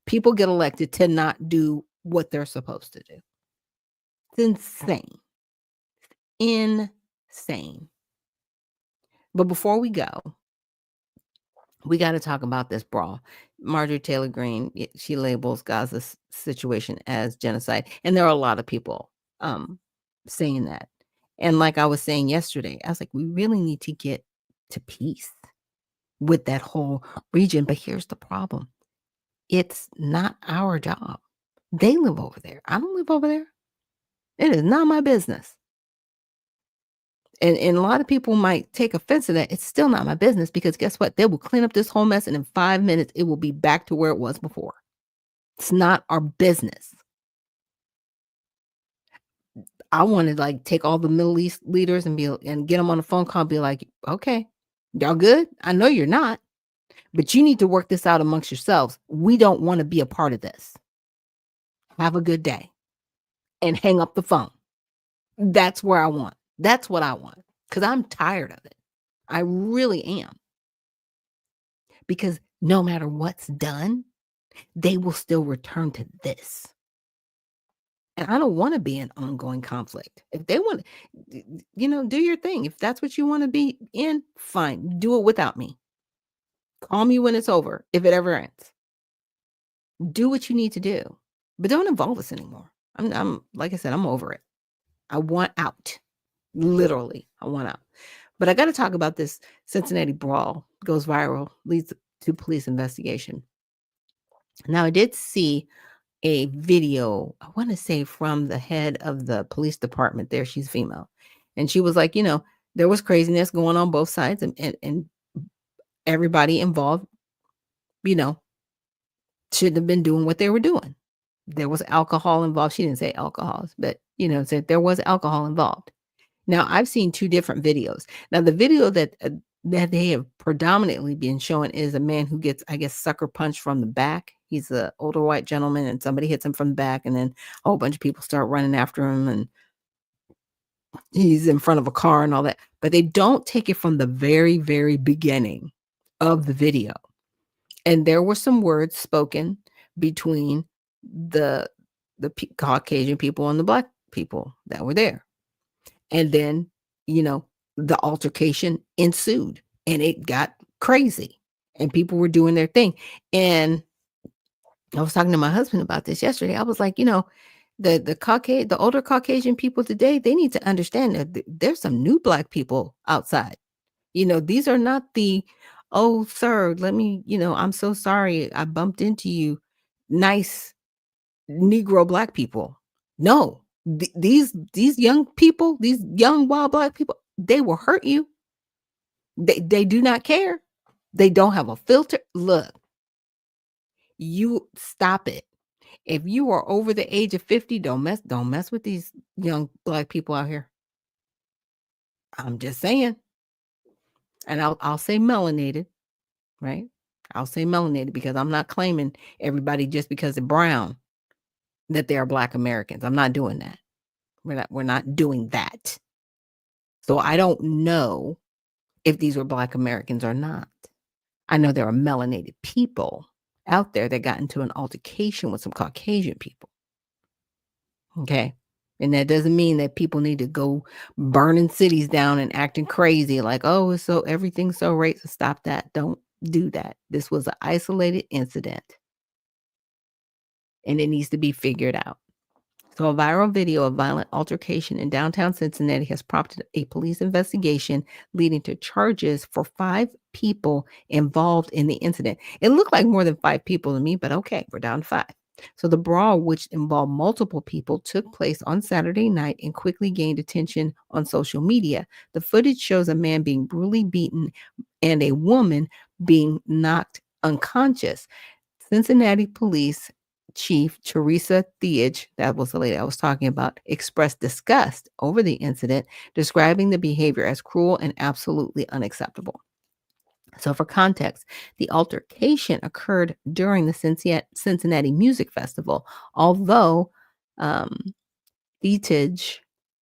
People get elected to not do what they're supposed to do. It's insane. But before we go, we got to talk about this brawl. Marjorie Taylor Greene, she labels Gaza's situation as genocide. And there are a lot of people saying that. And like I was saying yesterday, I was like, we really need to get to peace with that whole region. But here's the problem. It's not our job. They live over there. I don't live over there. It is not my business. And a lot of people might take offense to that. It's still not my business, because guess what? They will clean up this whole mess, and in 5 minutes, it will be back to where it was before. It's not our business. I want to take all the Middle East leaders and get them on a phone call and be like, okay, y'all good? I know you're not, but you need to work this out amongst yourselves. We don't want to be a part of this. Have a good day. And hang up the phone. That's where I want. That's what I want. Because I'm tired of it. I really am. Because no matter what's done, they will still return to this. And I don't want to be in ongoing conflict. If they want to, do your thing. If that's what you want to be in, fine. Do it without me. Call me when it's over, if it ever ends. Do what you need to do. But don't involve us anymore. I'm like I said, I'm over it. I want out. Literally, I want out. But I got to talk about this Cincinnati brawl. Goes viral, leads to police investigation. Now, I did see a video, I want to say from the head of the police department there. She's female. And she was like, there was craziness going on both sides, and everybody involved, shouldn't have been doing what they were doing. There was alcohol involved. She didn't say alcohols, but, said there was alcohol involved. Now, I've seen 2 different videos. Now, the video that they have predominantly been showing is a man who gets, I guess, sucker punched from the back. He's an older white gentleman, and somebody hits him from the back, and then a whole bunch of people start running after him, and he's in front of a car and all that. But they don't take it from the very, very beginning of the video. And there were some words spoken between the Caucasian people and the Black people that were there. And then, the altercation ensued, and it got crazy, and people were doing their thing. And I was talking to my husband about this yesterday. I was like, the older Caucasian people today, they need to understand that there's some new Black people outside. These are not the, oh, sir, let me, I'm so sorry I bumped into you, nice Negro Black people. No. These young people, these young wild Black people, they will hurt you. They do not care. They don't have a filter. Look, you stop it. If you are over the age of 50, don't mess with these young Black people out here. I'm just saying. And I'll say melanated, right? I'll say melanated because I'm not claiming everybody just because they're brown that they are Black Americans. I'm not doing that. We're not doing that. So I don't know if these were Black Americans or not. I know there are melanated people out there that got into an altercation with some Caucasian people. Okay. And that doesn't mean that people need to go burning cities down and acting crazy like, oh, it's so everything's so racist. Stop that. Don't do that. This was an isolated incident. And it needs to be figured out. So a viral video of violent altercation in downtown Cincinnati has prompted a police investigation leading to charges for 5 people involved in the incident. It looked like more than 5 people to me, but okay, we're down to 5. So the brawl, which involved multiple people, took place on Saturday night and quickly gained attention on social media. The footage shows a man being brutally beaten and a woman being knocked unconscious. Cincinnati Police Chief Teresa Theage, that was the lady I was talking about, expressed disgust over the incident, describing the behavior as cruel and absolutely unacceptable. So for context, the altercation occurred during the Cincinnati Music Festival, although Theage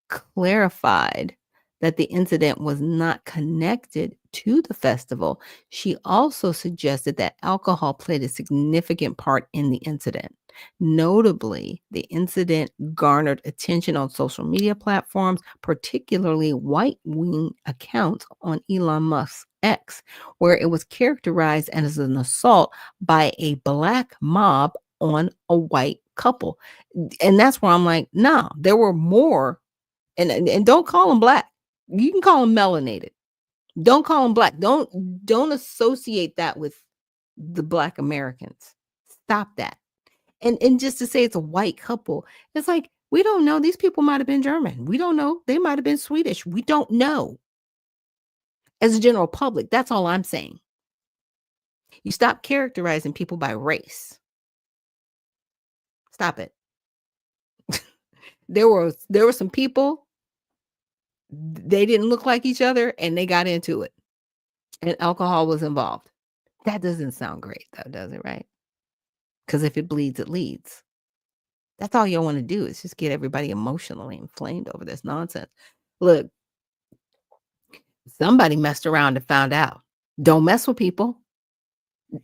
clarified that the incident was not connected to the festival. She also suggested that alcohol played a significant part in the incident. Notably, the incident garnered attention on social media platforms, particularly right-wing accounts on Elon Musk's X, where it was characterized as an assault by a Black mob on a white couple. And that's where I'm like, no, there were more. And don't call them Black. You can call them melanated. Don't call them Black. Don't associate that with the Black Americans. Stop that. And just to say it's a white couple, it's like, we don't know. These people might have been German. We don't know. They might have been Swedish. We don't know. As a general public, that's all I'm saying. You stop characterizing people by race. Stop it. There were some people, they didn't look like each other and they got into it. And alcohol was involved. That doesn't sound great though, does it, right? Because if it bleeds, it leads. That's all you want to do is just get everybody emotionally inflamed over this nonsense. Look, somebody messed around and found out. Don't mess with people.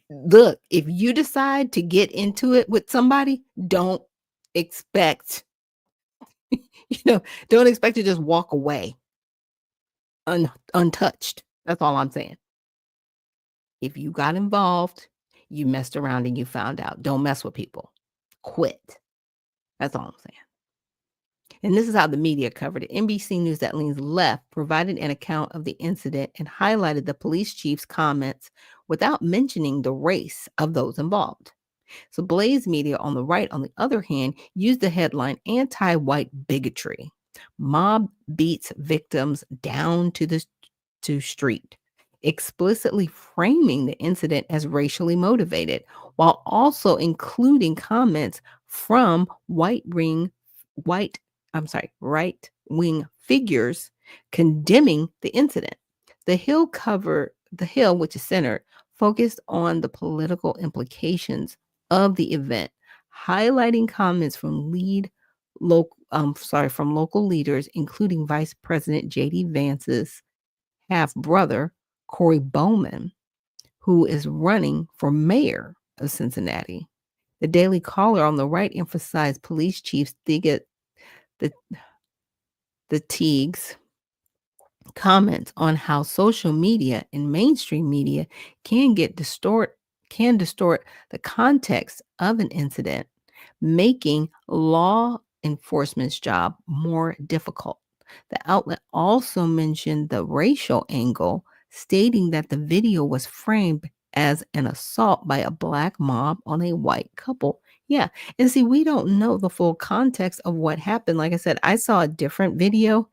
Look, if you decide to get into it with somebody, don't expect, don't expect to just walk away untouched. That's all I'm saying. If you got involved, you messed around and you found out. Don't mess with people. Quit. That's all I'm saying. And this is how the media covered it. NBC News that leans left provided an account of the incident and highlighted the police chief's comments without mentioning the race of those involved. So Blaze Media on the right, on the other hand, used the headline anti-white bigotry. Mob beats victims down to the street, explicitly framing the incident as racially motivated, while also including comments from right-wing figures condemning the incident. The Hill, which is centered, focused on the political implications of the event, highlighting comments from local leaders, including Vice President J.D. Vance's half-brother, Corey Bowman, who is running for mayor of Cincinnati. The Daily Caller on the right emphasized police chief the Teague's comments on how social media and mainstream media can distort the context of an incident, making law enforcement's job more difficult. The outlet also mentioned the racial angle, stating that the video was framed as an assault by a Black mob on a white couple. Yeah. And see, we don't know the full context of what happened. Like I said, I saw a different video,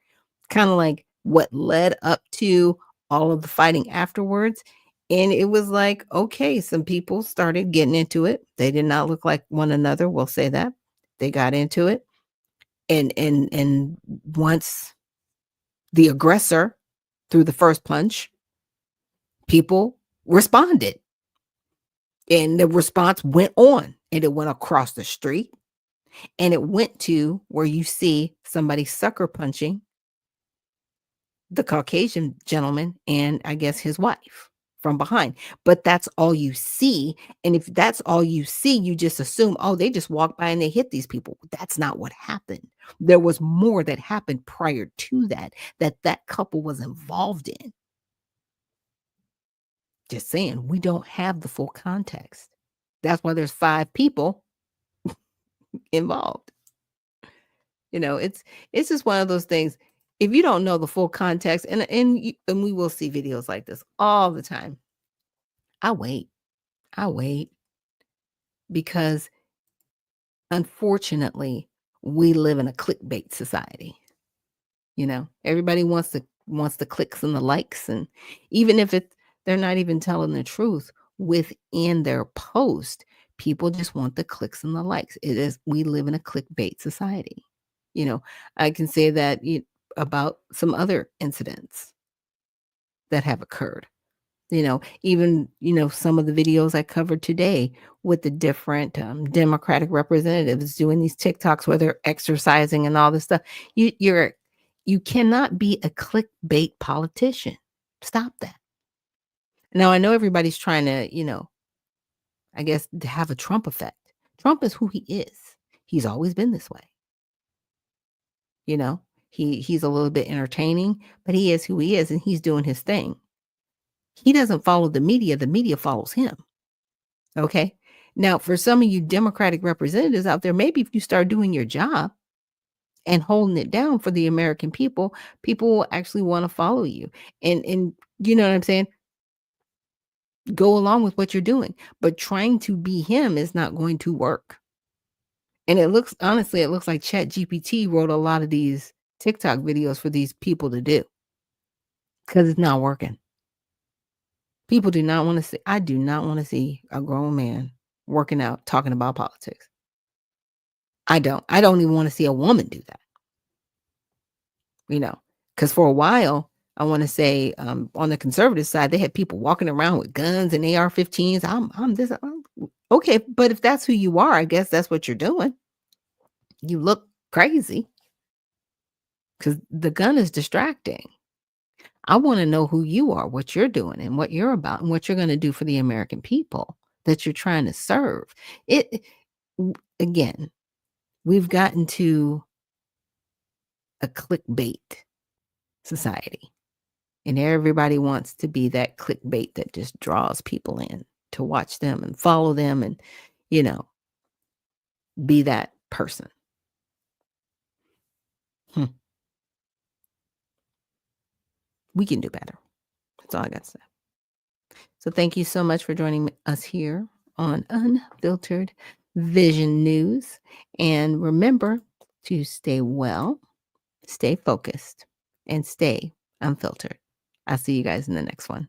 kind of like what led up to all of the fighting afterwards. And it was like, okay, some people started getting into it. They did not look like one another. We'll say that. They got into it. And once the aggressor threw the first punch, people responded. And the response went on, and it went across the street. And it went to where you see somebody sucker punching the Caucasian gentleman and I guess his wife from behind. But that's all you see. And if that's all you see, you just assume, oh, they just walked by and they hit these people. That's not what happened. There was more that happened prior to that couple was involved in. Just saying, we don't have the full context. That's why there's 5 people involved. It's just one of those things. If you don't know the full context, and we will see videos like this all the time, I wait because unfortunately we live in a clickbait society. Everybody wants the clicks and the likes, and even if they're not even telling the truth within their post, people just want the clicks and the likes. We live in a clickbait society. I can say that about some other incidents that have occurred. Even some of the videos I covered today with the different Democratic representatives doing these TikToks where they're exercising and all this stuff. You cannot be a clickbait politician. Stop that. Now, I know everybody's trying to, I guess, to have a Trump effect. Trump is who he is. He's always been this way. He's a little bit entertaining, but he is who he is, and he's doing his thing. He doesn't follow the media follows him. Okay. Now, for some of you Democratic representatives out there, maybe if you start doing your job and holding it down for the American people will actually want to follow you. And you know what I'm saying? Go along with what you're doing, but trying to be him is not going to work. And it looks like ChatGPT wrote a lot of these TikTok videos for these people to do because it's not working. People do not want to see. I do not want to see a grown man working out, talking about politics. I don't even want to see a woman do that. Because for a while, I want to say on the conservative side, they had people walking around with guns and AR-15s. Okay, but if that's who you are, I guess that's what you're doing. You look crazy because the gun is distracting. I want to know who you are, what you're doing, and what you're about, and what you're going to do for the American people that you're trying to serve. Again, we've gotten to a clickbait society, and everybody wants to be that clickbait that just draws people in to watch them and follow them and, be that person. We can do better. That's all I got to say. So thank you so much for joining us here on Unfiltered Vision News. And remember to stay well, stay focused, and stay unfiltered. I'll see you guys in the next one.